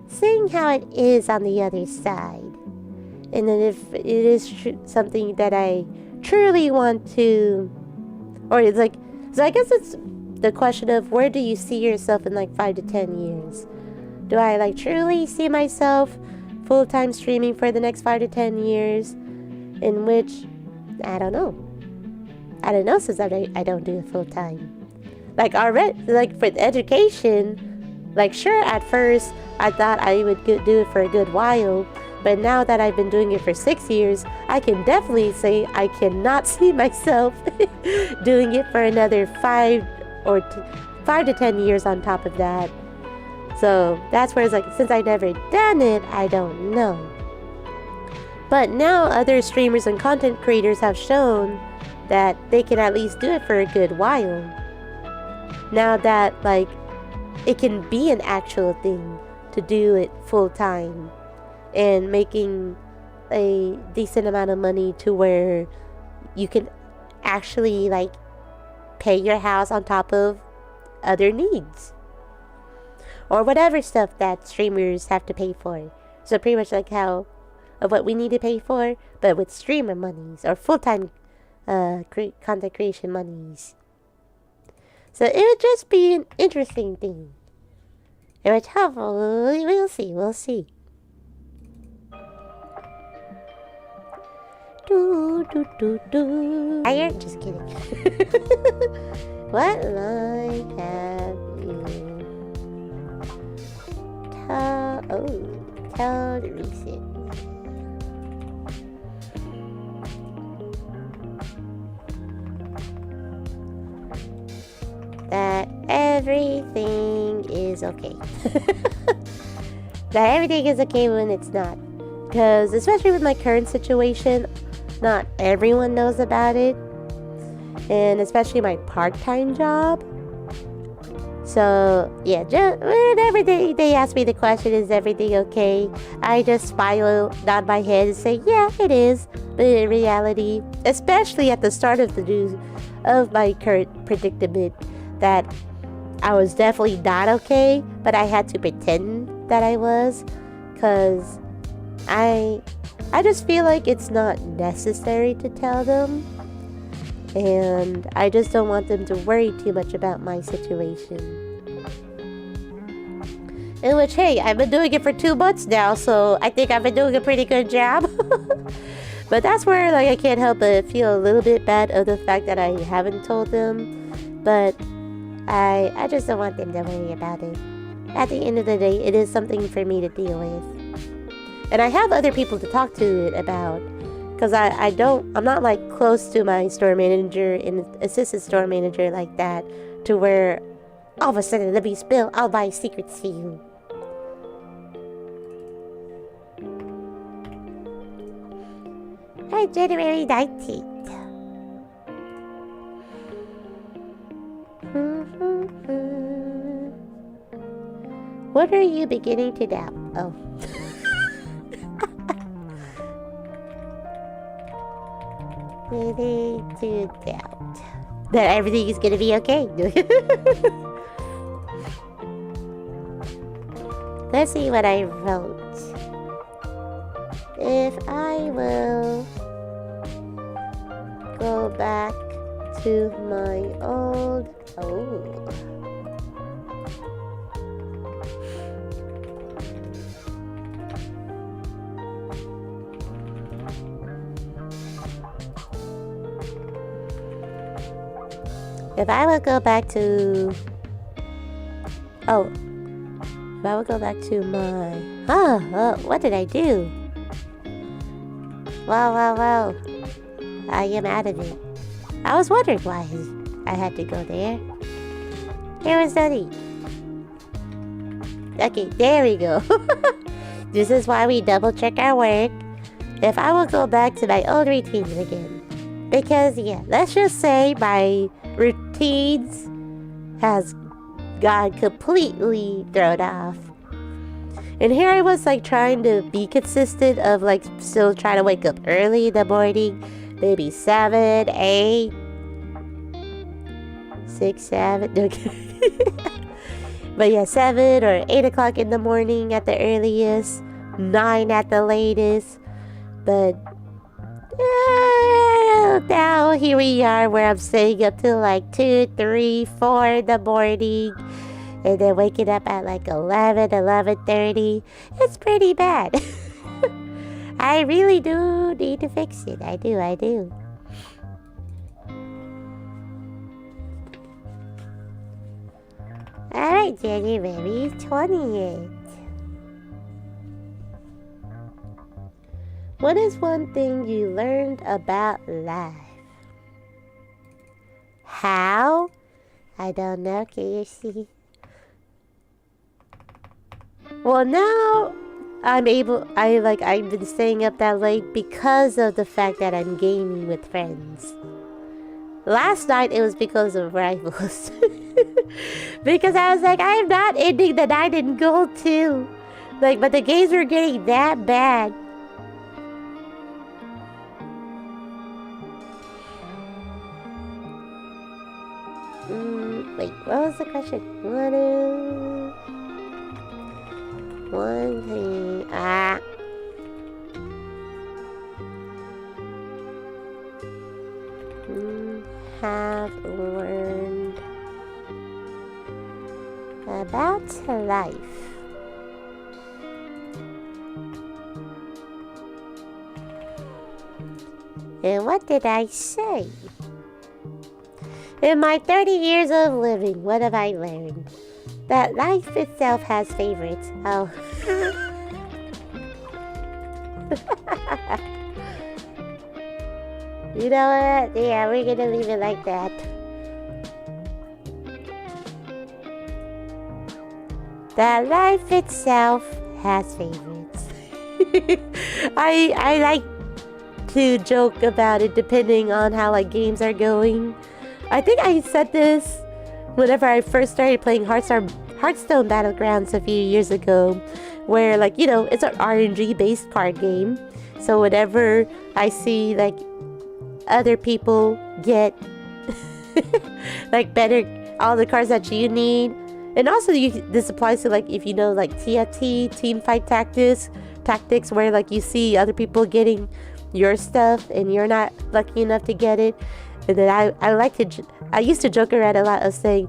seeing how it is on the other side. And then if it is something that I truly want to, or it's like, so I guess it's the question of where do you see yourself in like 5 to 10 years? Do I like truly see myself full-time streaming for the next 5 to 10 years? In which, I don't know since I don't do it full-time. Like already, like for the education, like sure at first I thought I would do it for a good while. But now that I've been doing it for 6 years, I can definitely say I cannot see myself doing it for another 5 to 10 years on top of that. So that's where it's like, since I've never done it, I don't know. But now other streamers and content creators have shown that they can at least do it for a good while. Now that like it can be an actual thing to do it full time and making a decent amount of money to where you can actually like pay your house on top of other needs or whatever stuff that streamers have to pay for. So pretty much like how of what we need to pay for, but with streamer monies or full-time content creation monies. So it would just be an interesting thing. It would hopefully we'll see. Iron? Just kidding. What line have you told recent? That everything is okay. That everything is okay when it's not. Because especially with my current situation, not everyone knows about it. And especially my part-time job. So, yeah, whenever they ask me the question, is everything okay? I just smile, nod my head and say, yeah, it is. But in reality, especially at the start of the news of my current predicament, that I was definitely not okay, but I had to pretend that I was, because I just feel like it's not necessary to tell them, and I just don't want them to worry too much about my situation. In which, hey, I've been doing it for 2 months now, so I think I've been doing a pretty good job. But that's where like I can't help but feel a little bit bad of the fact that I haven't told them, but I just don't want them to worry about it. At the end of the day, it is something for me to deal with. And I have other people to talk to it about. Because I'm not like close to my store manager and assistant store manager like that. To where all of a sudden, let me spill all my secrets to you. Hi, January 19th. What are you beginning to doubt? Oh. Beginning to doubt that everything is gonna be okay. Let's see what I wrote. If I will go back to my old... Oh. If I would go back to... Oh. If I would go back to my... Oh, what did I do? Well. I am out of it. I was wondering why I had to go there. Here was the need. Okay, there we go. This is why we double check our work. If I will go back to my old routines again. Because, yeah, let's just say my routines has gone completely thrown off. And here I was like trying to be consistent of like still trying to wake up early in the morning. Maybe 7, 8, 6, 7. Okay. But yeah, 7 or 8 o'clock in the morning at the earliest. 9 at the latest. But now here we are where I'm staying up till like 2, 3, 4 in the morning. And then waking up at like 11, 11:30. It's pretty bad. I really do need to fix it. I do. Alright, January 20th. What is one thing you learned about life? How? I don't know. Can you see? Well, now I've been staying up that late because of the fact that I'm gaming with friends. Last night it was because of rivals. Because I was like, I am not ending the night in gold too. Like, but the games were getting that bad. Wait, what was the question? One thing have learned about life. And what did I say? In my 30 years of living, what have I learned? That life itself has favorites. Oh. You know what? Yeah, we're gonna leave it like that. That life itself has favorites. I like to joke about it depending on how like games are going. I think I said this whenever I first started playing Hearthstone Battlegrounds a few years ago, where like, you know, it's an RNG based card game. So whenever I see like other people get like better, all the cards that you need, and also this applies to like if you know like TFT, team fight tactics, where like you see other people getting your stuff and you're not lucky enough to get it. And then I used to joke around a lot of saying,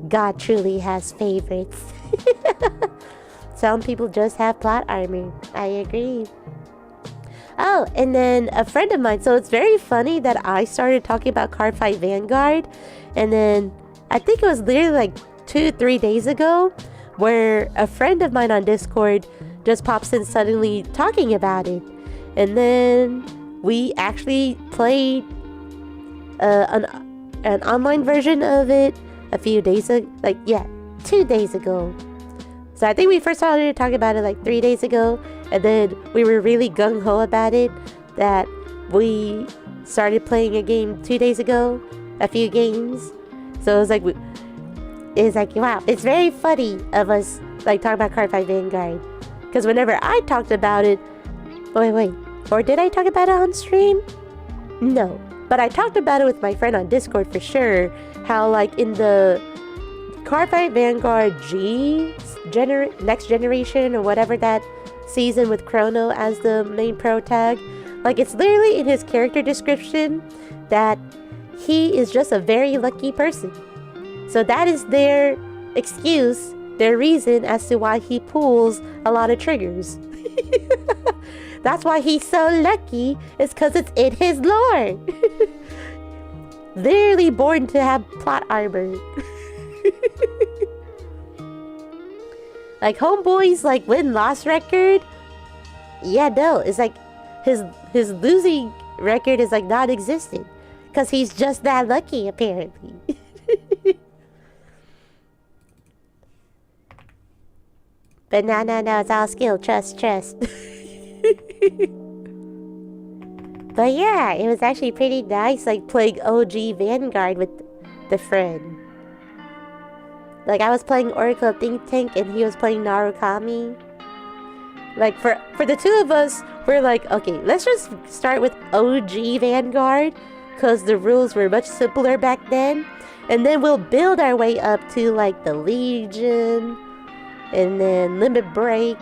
God truly has favorites. Some people just have plot armor. I agree. Oh, and then a friend of mine. So it's very funny that I started talking about Cardfight Vanguard. And then I think it was literally like 2-3 days ago where a friend of mine on Discord just pops in suddenly talking about it. And then we actually played an online version of it a few days ago, 2 days ago. So I think we first started talking about it like 3 days ago, and then we were really gung-ho about it that we started playing a game 2 days ago, a few games. So it was like wow, it's very funny of us like talking about Cardfight Vanguard, because whenever I talked about it, or did I talk about it on stream? No. But I talked about it with my friend on Discord for sure. How like in the Cardfight Vanguard next generation or whatever that season with Chrono as the main pro tag, like it's literally in his character description that he is just a very lucky person. So that is their excuse, their reason as to why he pulls a lot of triggers. That's why he's so lucky, is because it's in his lore. Literally born to have plot armor. Like Homeboy's like win-loss record. Yeah, no, it's like his losing record is like non-existent. Because he's just that lucky, apparently. But no, it's all skill, trust. But yeah, it was actually pretty nice, like playing OG Vanguard with the friend. Like I was playing Oracle Think Tank and he was playing Narukami. Like for the two of us, we're like, okay, let's just start with OG Vanguard, because the rules were much simpler back then. And then we'll build our way up to like the Legion, and then Limit Break,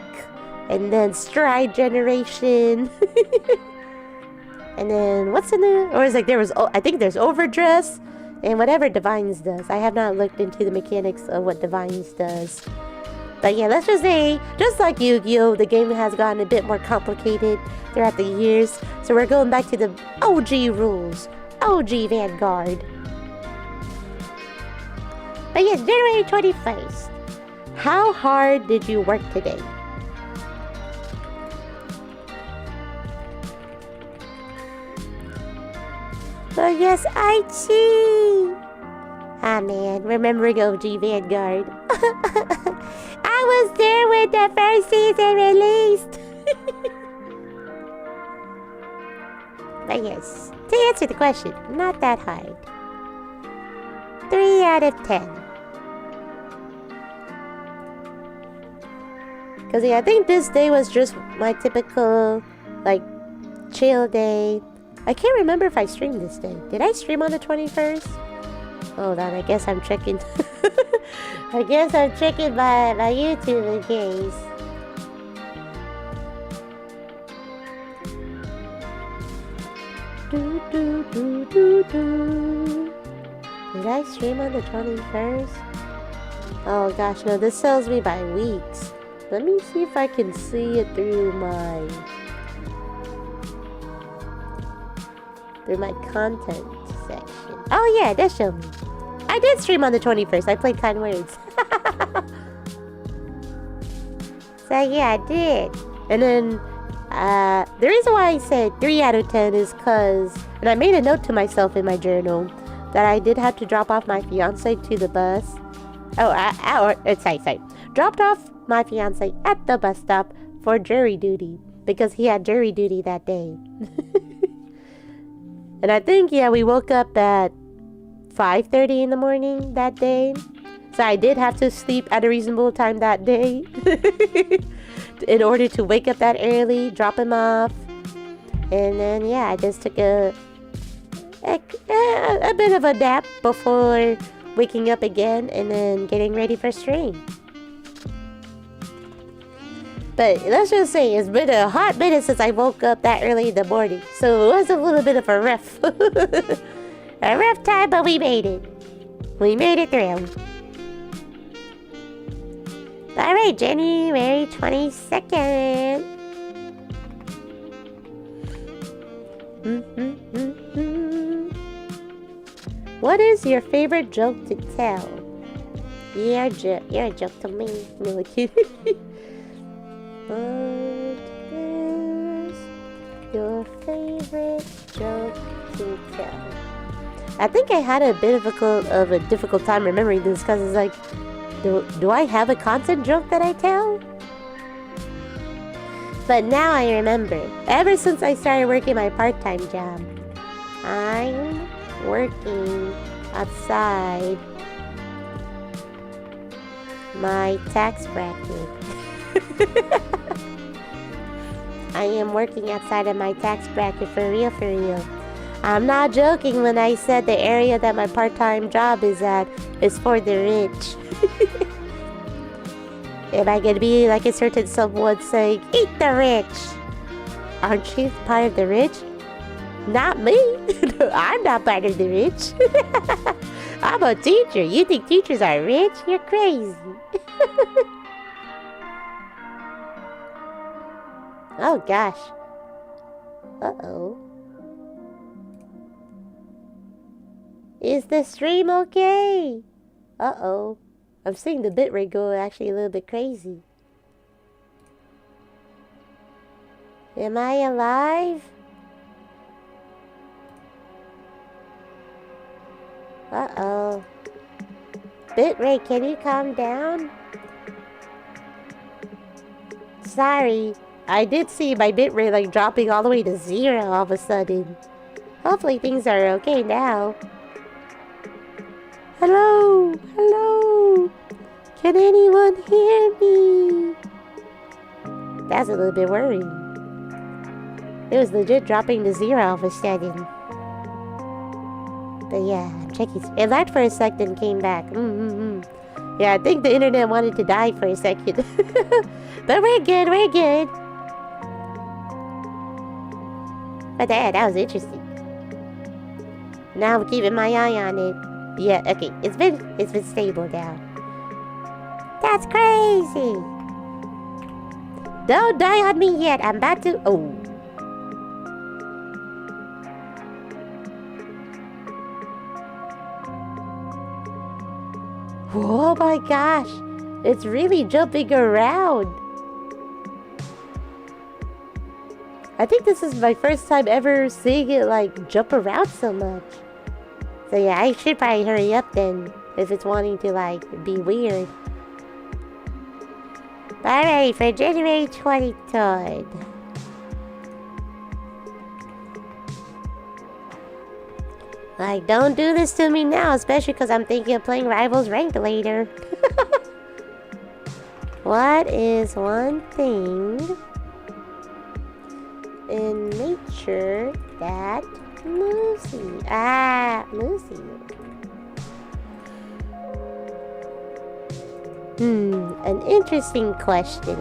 and then Stride Generation. And then what's in there? Or is like I think there's Overdress and whatever Divines does. I have not looked into the mechanics of what Divines does. But yeah, let's just say, just like Yu-Gi-Oh, the game has gotten a bit more complicated throughout the years. So we're going back to the OG rules. OG Vanguard. But yes, January 21st. How hard did you work today? Oh yes, I cheat! Ah man, remembering OG Vanguard. I was there when the first season released! But yes, to answer the question, not that hard. 3 out of 10. Because yeah, I think this day was just my typical, like, chill day. I can't remember if I streamed this day. Did I stream on the 21st? Hold on, I guess I'm checking. I guess I'm checking my YouTube in case. Did I stream on the 21st? Oh gosh, no, this tells me by weeks. Let me see if I can see it through my content section. Oh yeah, that showed me. I did stream on the 21st. I played Kind Words. So yeah, I did. And then the reason why I said 3 out of 10 is because, and I made a note to myself in my journal that I did have to drop off my fiance to the bus. Sorry. Dropped off my fiance at the bus stop for jury duty because he had jury duty that day. And I think, yeah, we woke up at 5:30 in the morning that day. So I did have to sleep at a reasonable time that day in order to wake up that early, drop him off. And then, yeah, I just took a bit of a nap before waking up again and then getting ready for stream. But let's just say it's been a hot minute since I woke up that early in the morning. So it was a little bit of a rough time, but we made it. We made it through. Alright, January 22nd. What is your favorite joke to tell? You're a joke to me. No, kidding. What is your favorite joke to tell? I think I had a bit of a difficult time remembering this because it's like, do I have a constant joke that I tell? But now I remember. Ever since I started working my part-time job, I'm working outside my tax bracket. I am working outside of my tax bracket for real. I'm not joking when I said the area that my part-time job is at is for the rich. Am I gonna be like a certain someone saying, eat the rich? Aren't you part of the rich? Not me. I'm not part of the rich. I'm a teacher. You think teachers are rich? You're crazy. Oh gosh. Uh-oh. Is the stream okay? Uh-oh. I'm seeing the bitrate go actually a little bit crazy. Am I alive? Uh-oh. Bitrate, can you calm down? Sorry. I did see my bitrate like dropping all the way to 0 all of a sudden. Hopefully things are okay now. Hello? Hello? Can anyone hear me? That's a little bit worrying. It was legit dropping to 0 all of a sudden. But yeah, I'm checking. It lagged for a sec, then came back. Yeah, I think the internet wanted to die for a second. But we're good, we're good. But that was interesting. Now I'm keeping my eye on it. Yeah, okay, it's been stable now. That's crazy. Don't die on me yet. I'm about to. Oh. Oh my gosh. It's really jumping around. I think this is my first time ever seeing it like jump around so much. So yeah, I should probably hurry up then if it's wanting to like be weird. Alright, for January 23rd. Like, don't do this to me now, especially because I'm thinking of playing Rivals Ranked later. What is one thing in nature that moves you? Moves you. An interesting question,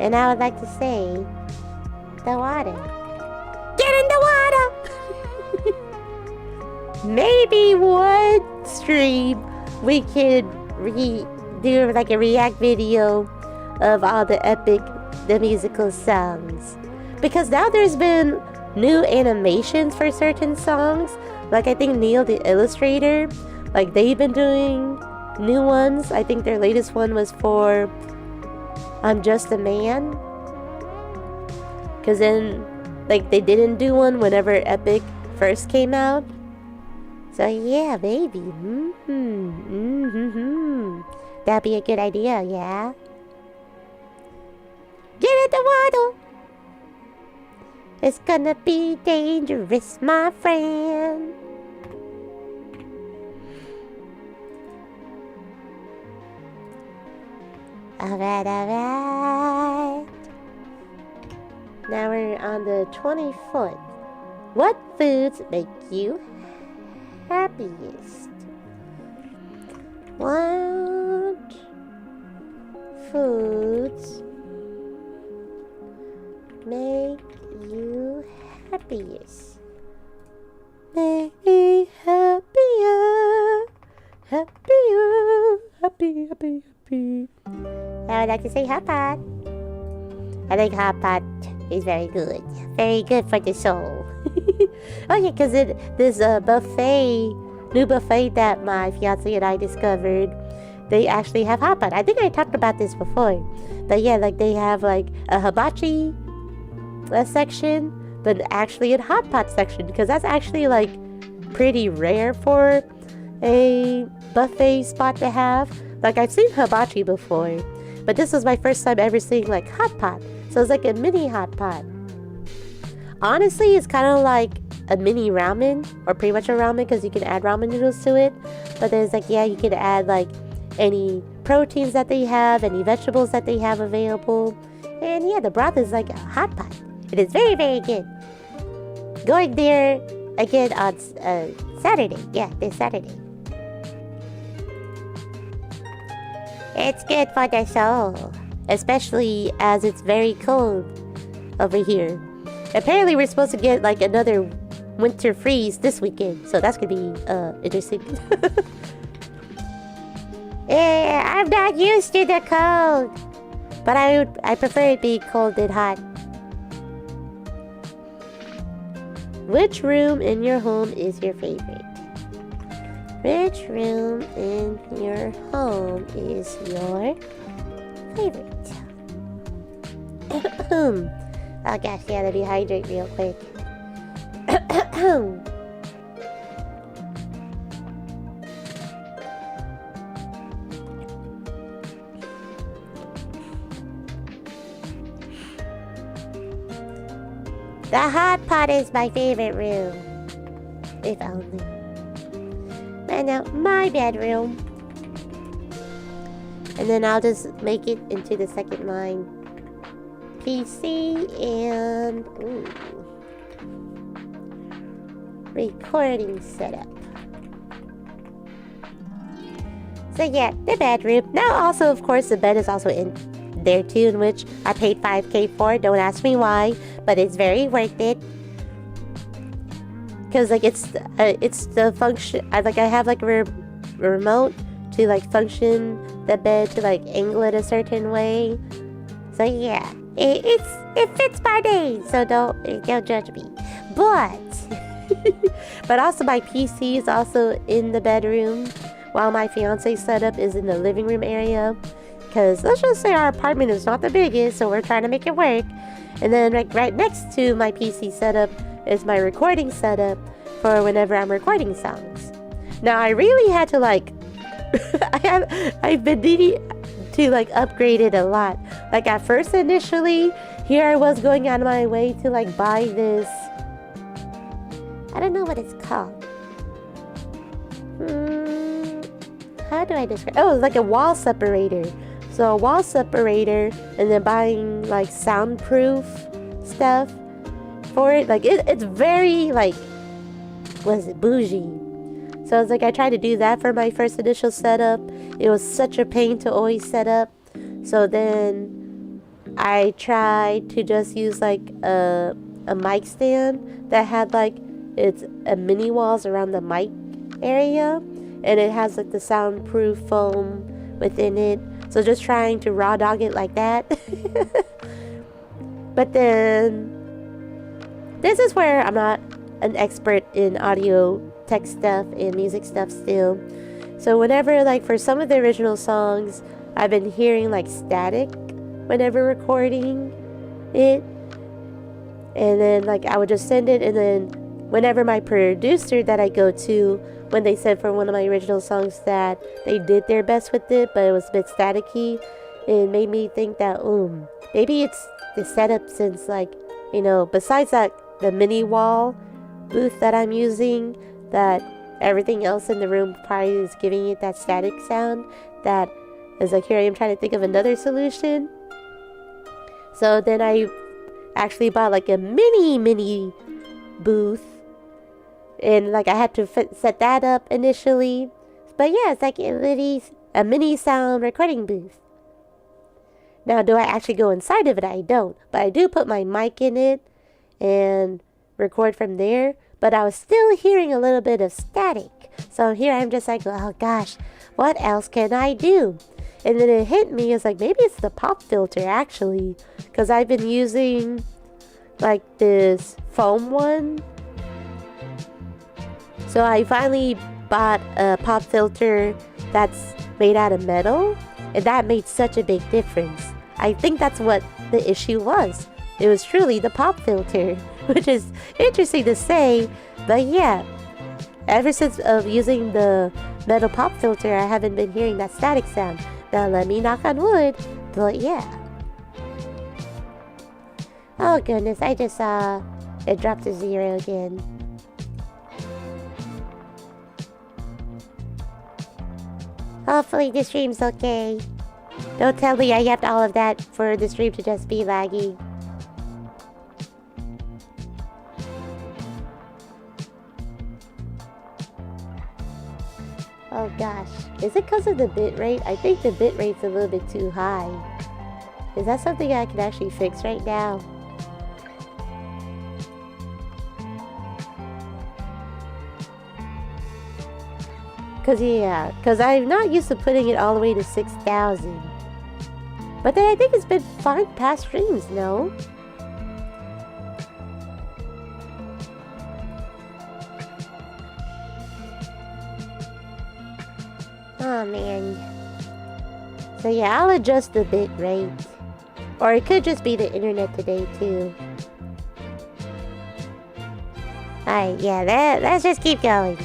And I would like to say, the water. Get in the water! Maybe one stream we could do like a react video of all the musical songs. Because now there's been new animations for certain songs. Like I think Neil the illustrator, like they've been doing new ones. I think their latest one was for I'm Just a Man. Cause then like they didn't do one whenever Epic first came out. So yeah, baby. That'd be a good idea, yeah. Get in the water. It's gonna be dangerous, my friend. Alright. Now we're on the 24th. What foods make you happiest? What foods make you happiest? Make me happier. Happy. I would like to say hot pot. I think hot pot is very good. Very good for the soul. Oh yeah, because this new buffet that my fiance and I discovered, they actually have hot pot. I think I talked about this before. But yeah, like they have like a hibachi section, but actually a hot pot section, because that's actually like pretty rare for a buffet spot to have. Like I've seen hibachi before, but this was my first time ever seeing like hot pot. So it's like a mini hot pot. Honestly, it's kind of like a mini ramen, or pretty much a ramen, because you can add ramen noodles to it. But there's like, yeah, you can add like any proteins that they have, any vegetables that they have available. And yeah, the broth is like a hot pot. It is very, very good. Going there again on Saturday. Yeah, this Saturday. It's good for the soul. especially as it's very cold over here. Apparently we're supposed to get like another winter freeze this weekend, so that's gonna be interesting. Yeah, I'm not used to the cold, but I prefer it be cold than hot. Which room in your home is your favorite? Which room in your home is your favorite? Oh gosh, yeah, let me hydrate real quick. The hot pot is my favorite room. If only. And now my bedroom. And then I'll just make it into the second line. PC and recording setup. So yeah, the bedroom. Now also, of course, the bed is also in there too, in which I paid $5,000 for. Don't ask me why, but it's very worth it. Cause like it's the function. I have like a remote to like function the bed to like angle it a certain way. So yeah, it fits my needs. So don't judge me. But but also my PC is also in the bedroom, while my fiance's setup is in the living room area. Because let's just say our apartment is not the biggest, so we're trying to make it work. And then right next to my PC setup is my recording setup for whenever I'm recording songs. Now I really had to like I've been needing to like upgrade it a lot. Like at first initially, here I was going out of my way to like buy this, I don't know what it's called. How do I describe? Oh, it's like a wall separator. So a wall separator, and then buying like soundproof stuff for it. Like it's very like, what is it, bougie. So it's like I tried to do that for my first initial setup. It was such a pain to always set up. So then I tried to just use like a mic stand that had like it's a mini walls around the mic area, and it has like the soundproof foam within it. So just trying to raw dog it like that. But then this is where I'm not an expert in audio tech stuff and music stuff still. So whenever like for some of the original songs, I've been hearing like static whenever recording it. And then like I would just send it, and then whenever my producer that I go to, when they said for one of my original songs that they did their best with it, but it was a bit staticky, it made me think that maybe it's the setup, since like, you know, besides that the mini wall booth that I'm using, that everything else in the room probably is giving it that static sound. That is like, here I am trying to think of another solution. So then I actually bought like a mini booth, and like I had to set that up initially. But yeah, it's like a mini sound recording booth. Now, do I actually go inside of it? I don't. But I do put my mic in it and record from there. But I was still hearing a little bit of static. So here I'm just like, oh gosh, what else can I do? And then it hit me, it's like, maybe it's the pop filter actually. Because I've been using like this foam one. So I finally bought a pop filter that's made out of metal, and that made such a big difference. I think that's what the issue was. It was truly the pop filter, which is interesting to say, but yeah, ever since using the metal pop filter, I haven't been hearing that static sound. Now let me knock on wood, but yeah. Oh goodness, I just saw it dropped to 0 again. Hopefully the stream's okay. Don't tell me I yapped all of that for the stream to just be laggy. Oh gosh, is it because of the bit rate? I think the bit rate's a little bit too high. Is that something I can actually fix right now? Cause I'm not used to putting it all the way to 6,000. But then I think it's been fine past streams, no? Oh man. So yeah, I'll adjust the bit rate. Or it could just be the internet today too. Alright, yeah, let's just keep going.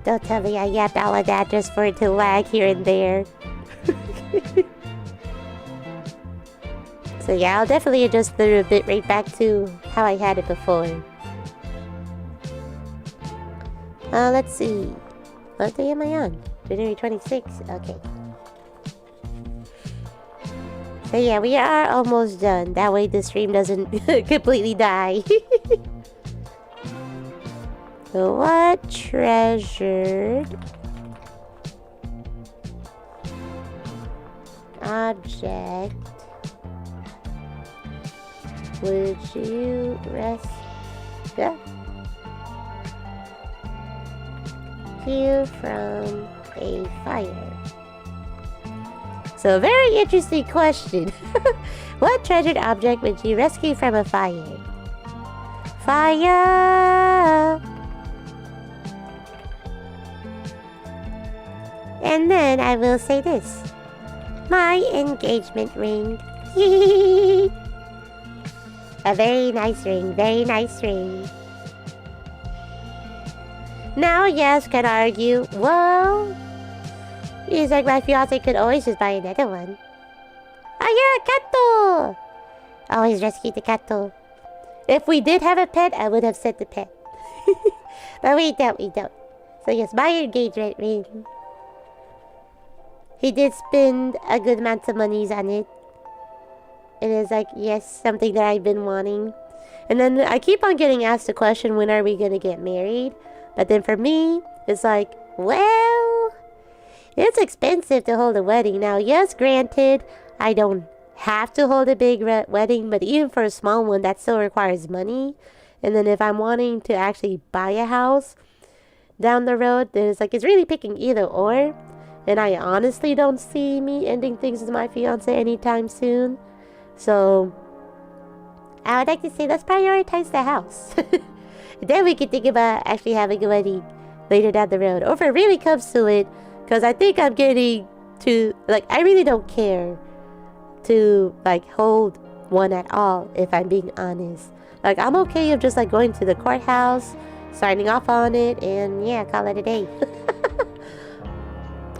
Don't tell me I yapped all of that just for it to lag here and there. So yeah, I'll definitely adjust the bitrate back to how I had it before. Let's see. What day am I on? January 26th? Okay. So yeah, we are almost done. That way the stream doesn't completely die. So what treasured object would you rescue from a fire? So a very interesting question. What treasured object would you rescue from a fire? Fire! And then I will say this. My engagement ring. A very nice ring, very nice ring. Now, yes, can argue, well, it's like my fiance could always just buy another one. Oh yeah, Kato! Always rescue the Kato. If we did have a pet, I would have said the pet. But we don't. So yes, my engagement ring. He did spend a good amount of monies on it. It is like, yes, something that I've been wanting. And then I keep on getting asked the question, when are we going to get married? But then for me, it's like, well, it's expensive to hold a wedding. Now, yes, granted, I don't have to hold a big wedding, but even for a small one, that still requires money. And then if I'm wanting to actually buy a house down the road, then it's like, it's really picking either or. And I honestly don't see me ending things with my fiance anytime soon. So I would like to say, let's prioritize the house. Then we can think about actually having a wedding later down the road. Or if it really comes to it, because I think I'm getting to, like, I really don't care to, like, hold one at all, if I'm being honest. Like, I'm okay of just, like, going to the courthouse, signing off on it, and yeah, call it a day.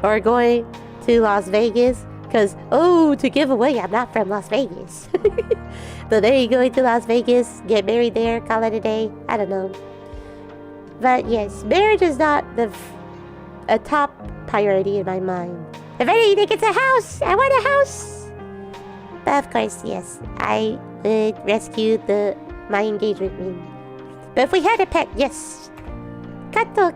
Or going to Las Vegas. Because, oh, to give away, I'm not from Las Vegas. But there you go, to Las Vegas, get married there, call it a day. I don't know. But yes, marriage is not a top priority in my mind. If anything, it's a house. I want a house. But of course, yes, I would rescue my engagement ring. But if we had a pet, yes. Kato.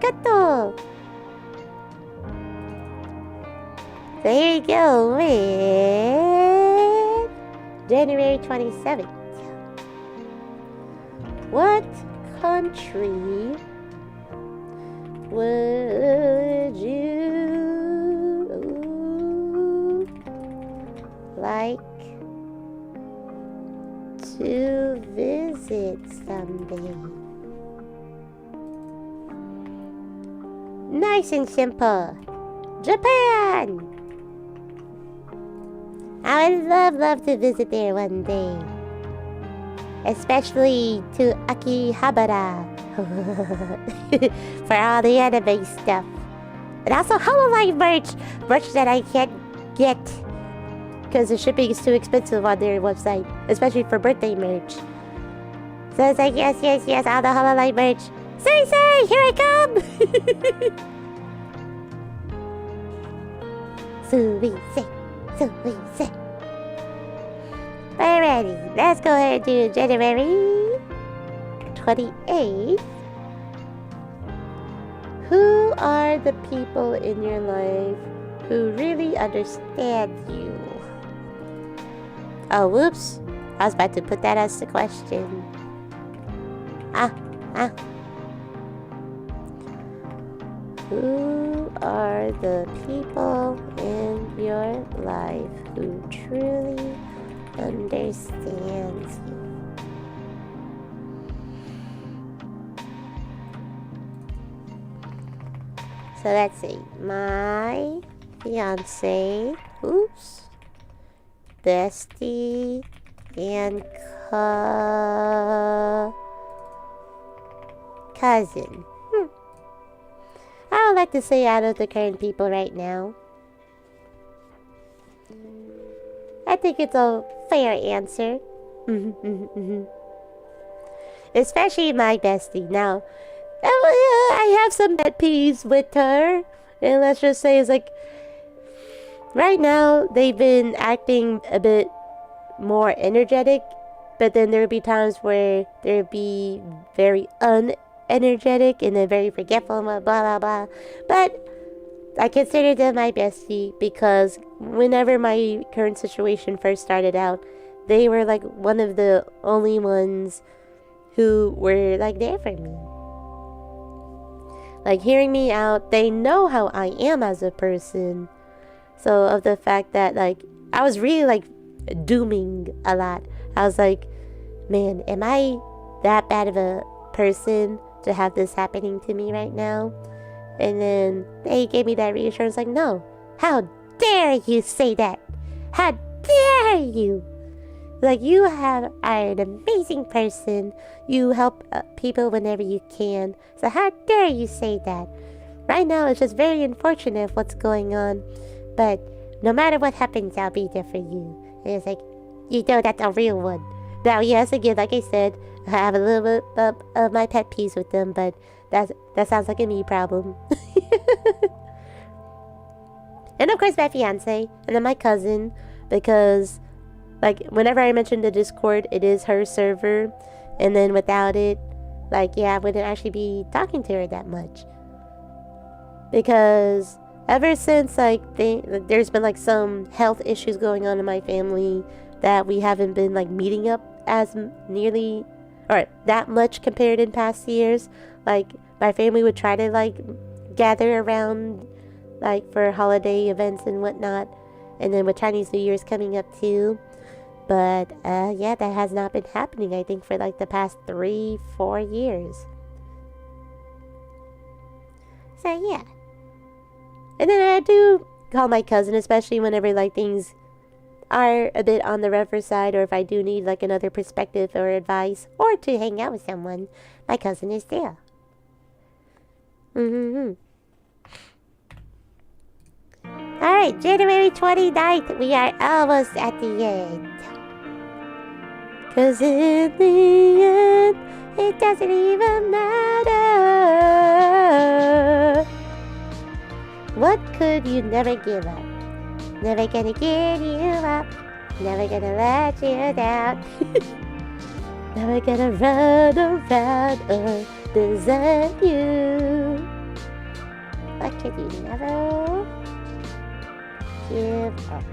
So here you go with January 27th. What country would you like to visit someday? Nice and simple. Japan! I would love to visit there one day. Especially to Akihabara. For all the anime stuff. And also HoloLive merch that I can't get. Because the shipping is too expensive on their website. Especially for birthday merch. So it's like, yes, all the HoloLive merch. Say, here I come! Suisei. Alrighty, let's go ahead and do January 28th. Who are the people in your life who really understand you? Oh, whoops. I was about to put that as the question. Who are the people in your life who truly understands you? So let's see. My fiance, bestie, and cousin. I would like to say out of the current people right now. I think it's a fair answer. Especially my bestie. Now, I have some pet peeves with her. And let's just say it's like, right now, they've been acting a bit more energetic. But then there'll be times where they'll be very unenergetic and then very forgetful and blah, blah, blah. But I consider them my bestie because whenever my current situation first started out, they were like one of the only ones who were like there for me. Like hearing me out, they know how I am as a person. So of the fact that like I was really like dooming a lot. I was like, man, am I that bad of a person to have this happening to me right now? And then they gave me that reassurance like, no, how dare you say that? How dare you? Like, you are an amazing person. You help people whenever you can. So how dare you say that? Right now, it's just very unfortunate what's going on. But no matter what happens, I'll be there for you. And it's like, you know, that's a real one. Now, yes, again, like I said, I have a little bit of my pet peeves with them, but that sounds like a me problem. And of course, my fiance, and then my cousin, because like whenever I mention the Discord, it is her server, and then without it, like yeah, I wouldn't actually be talking to her that much. Because ever since like there's been like some health issues going on in my family that we haven't been like meeting up as nearly or that much compared in past years. Like my family would try to like gather around like for holiday events and whatnot, and then with Chinese New Year's coming up too. But yeah, that has not been happening, I think, for like the past 3-4 years. So yeah. And then I do call my cousin, especially whenever like things are a bit on the rougher side, or if I do need like another perspective or advice, or to hang out with someone, my cousin is there. Alright, January 29th, we are almost at the end. 'Cause in the end, it doesn't even matter. What could you never give up? Never gonna give you up. Never gonna let you down. Never gonna run around or desert you. What could you never give up?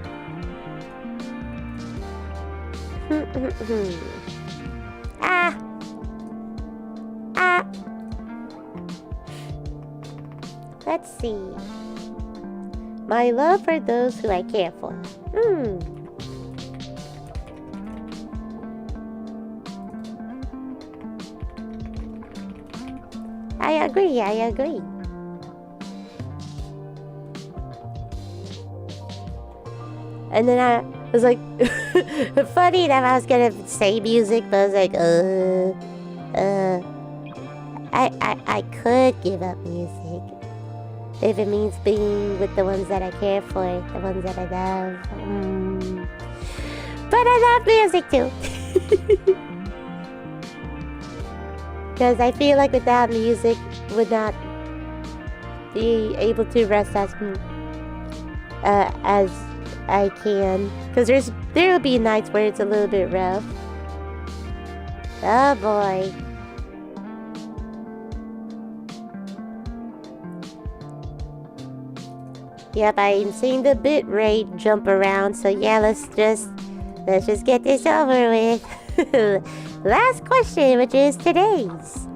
Let's see. My love for those who I care for. I agree. And then I was like, funny that I was gonna say music, but I was like, I could give up music if it means being with the ones that I care for, the ones that I love. But I love music too. Because I feel like without music, would not be able to rest as I can. Because there will be nights where it's a little bit rough. Oh boy. Yep, I'm seeing the bit rate jump around, so yeah, let's just let's just get this over with. Last question, which is today's.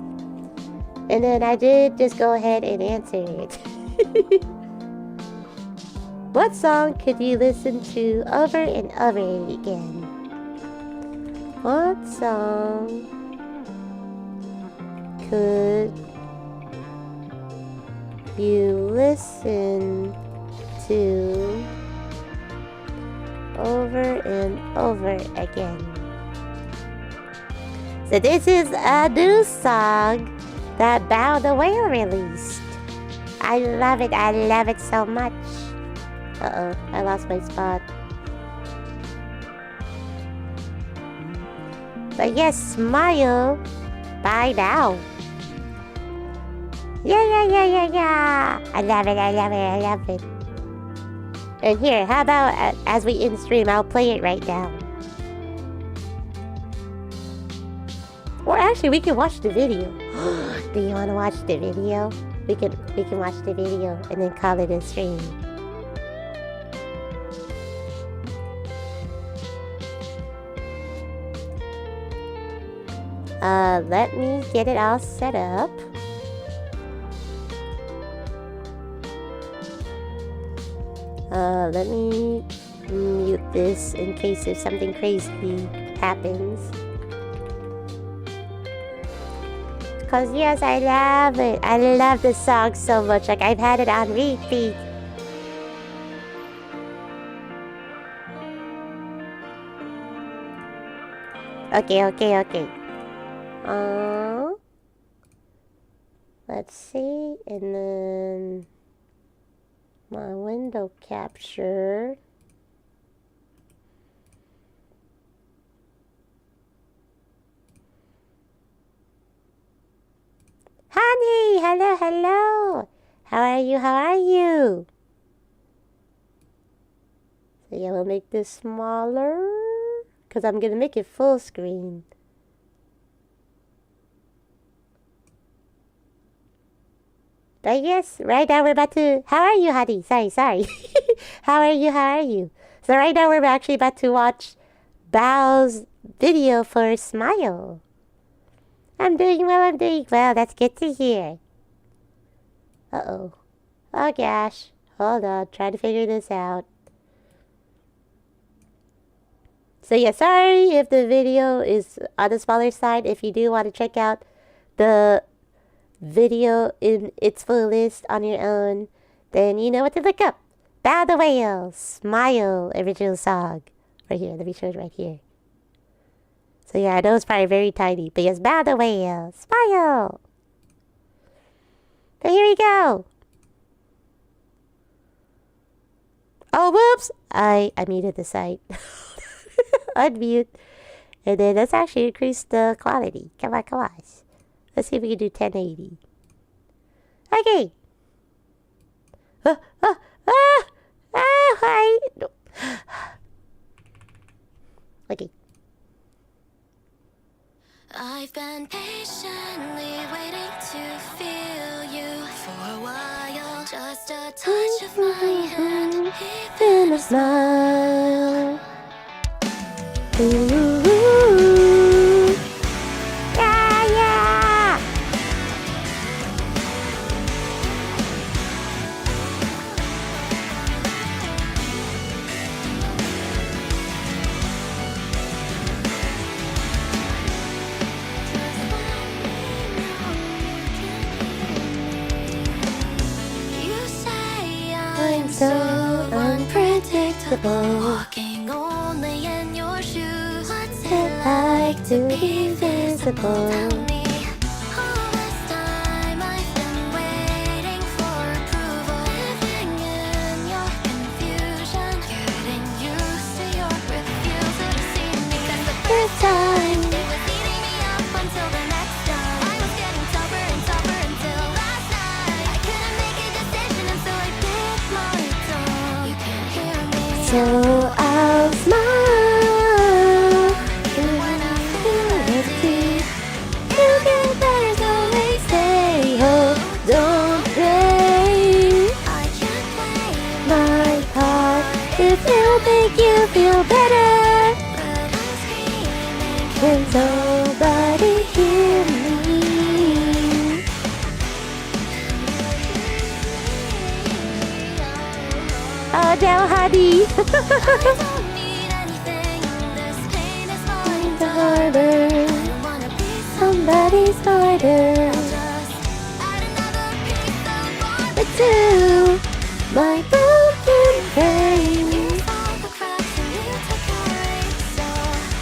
And then I did just go ahead and answer it. What song could you listen to over and over again? What song could you listen to over and over again? So this is a new song that Bow the Whale released. I love it so much. Uh-oh, I lost my spot. But yes, Smile by Bow. Yeah. I love it. And here, how about as we in stream, I'll play it right now. Or actually, we can watch the video. Do you want to watch the video? We can watch the video and then call it a stream. Let me get it all set up. Let me mute this in case if something crazy happens. Cause yes, I love it. I love this song so much. Like I've had it on repeat. Okay. Let's see, and then my window capture. Honey, hello. How are you? So yeah, we'll make this smaller, because I'm going to make it full screen. But yes, right now we're about to... How are you, honey? Sorry. How are you? So right now we're actually about to watch Bow's video for Smile. I'm doing well. That's good to hear. Uh-oh. Oh, gosh. Hold on. Trying to figure this out. So yeah, sorry if the video is on the smaller side. If you do want to check out the video in its full list on your own, then you know what to look up. Bow the Whale, Smile original song. Right here, let me show it right here. So yeah, I know it's probably very tiny, but yes, Bow the Whale, Smile. So here we go. Oh, whoops! I muted the site. Unmute. And then let's actually increase the quality. Come on. Let's see if we can do 1080. Okay. Hi. No. Okay. I've been patiently waiting to feel you for a while. Just a touch of my hand, even a smile. Ooh. Yeah. You say I'm so unpredictable, walking only in your shoes. What's it like to be visible? Tell me. All this time I've been waiting for approval, living in your confusion, getting used to your refusal to see me. 'Cause the first time it was eating me up until the next time. I was getting tougher and tougher until last night. I couldn't make a decision and so I bit my tongue. You can't hear me, So I'll smile. even when I feel empty. You get better, so they say. Oh, don't break I can't blame my heart if it'll make you feel better. but now, honey. I don't need anything. This pain is mine. Harder. I don't wanna be Somebody's harder. just add another piece of art. But to my broken frame. You found the cracks and you took care. So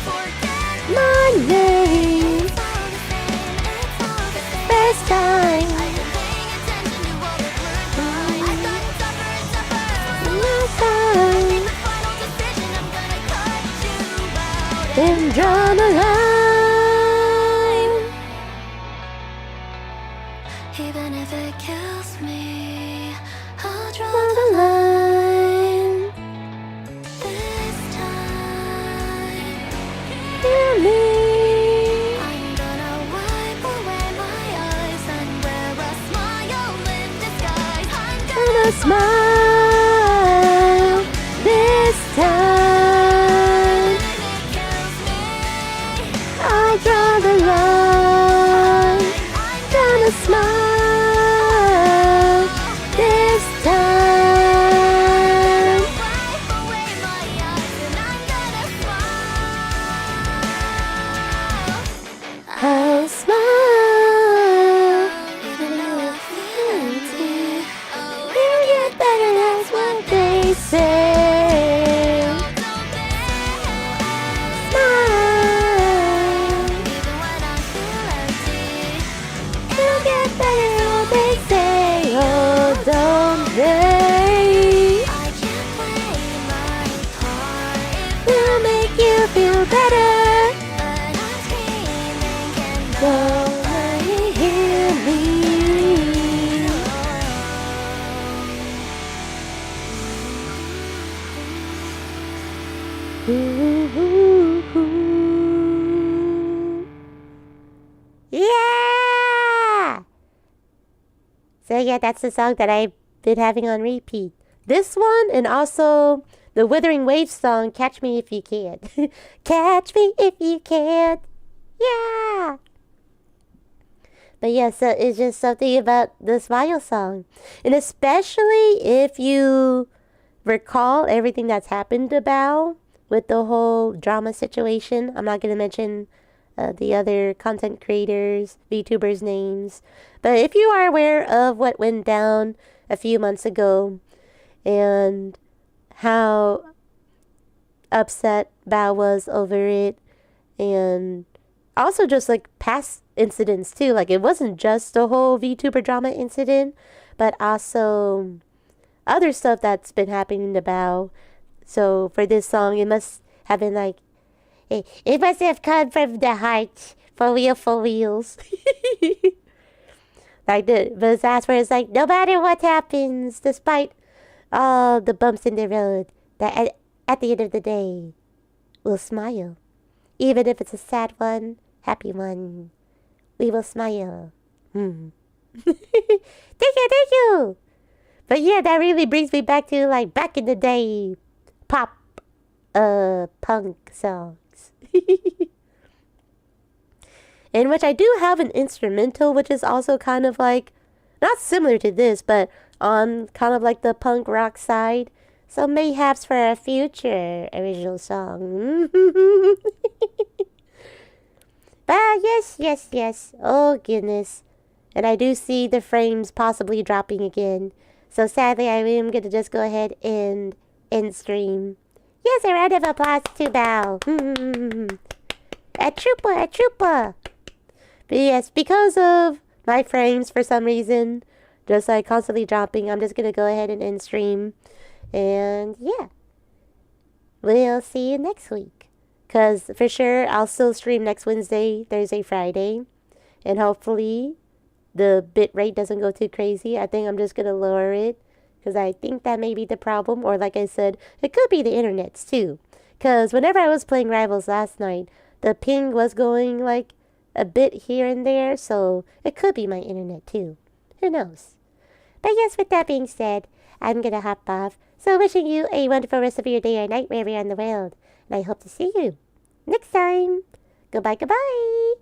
forget My name. it's all the same. It's all the same. First time. I've been paying attention to what it went by. I've gotten tougher and tougher. Last time. Make the final decision. I'm gonna cut you out. Then draw the line. Even if it kills me, I'll draw Draw the the line. this time. Hear me. I'm gonna wipe away my eyes and wear a smile in disguise. I'm Gonna gonna smile this time. it kills me. I draw the line. I'm Gonna smile this time. wipe away my eyes and I'm gonna smile. I'll smile. Even though I feel empty, oh, We'll get better, that's what they say. Smile. even when I feel empty, We'll get better, all they say. Oh, don't they? I can't play my part. We'll make you feel better. But I'm screaming, can Nobody hear me. Yeah! So yeah, that's the song that I've been having on repeat. This one and also the Withering Waves song, Catch Me If You Can. Catch me if you can. Yeah! But yeah, so it's just something about the Smile song. And especially if you recall everything that's happened about with the whole drama situation. I'm not going to mention the other content creators, VTubers' names. But if you are aware of what went down a few months ago and how upset Bao was over it, and also just like past incidents too. Like it wasn't just the whole VTuber drama incident, but also other stuff that's been happening to Bao. So for this song, it must have been like, it must have come from the heart, for real, for reals. Like the last where it's like, no matter what happens, despite all the bumps in the road, that at the end of the day, we'll smile. Even if it's a sad one, happy one, we will smile. Thank you. But yeah, that really brings me back to like back in the day, pop, punk songs. In which I do have an instrumental, which is also kind of like, not similar to this, but on kind of like the punk rock side. So mayhaps for a future original song. But yes. Oh goodness. And I do see the frames possibly dropping again. So sadly, I am going to just go ahead and end stream. Yes, a round of applause to Bao. A trooper. But yes, because of my frames for some reason, just like constantly dropping, I'm just going to go ahead and end stream. And yeah, we'll see you next week. Because for sure, I'll still stream next Wednesday, Thursday, Friday. And hopefully, the bitrate doesn't go too crazy. I think I'm just going to lower it. Because I think that may be the problem. Or like I said, it could be the internets too. Because whenever I was playing Rivals last night, the ping was going like a bit here and there. So it could be my internet too. Who knows? But yes, with that being said, I'm going to hop off. So wishing you a wonderful rest of your day or night wherever you're in the world. And I hope to see you next time. Goodbye. Goodbye.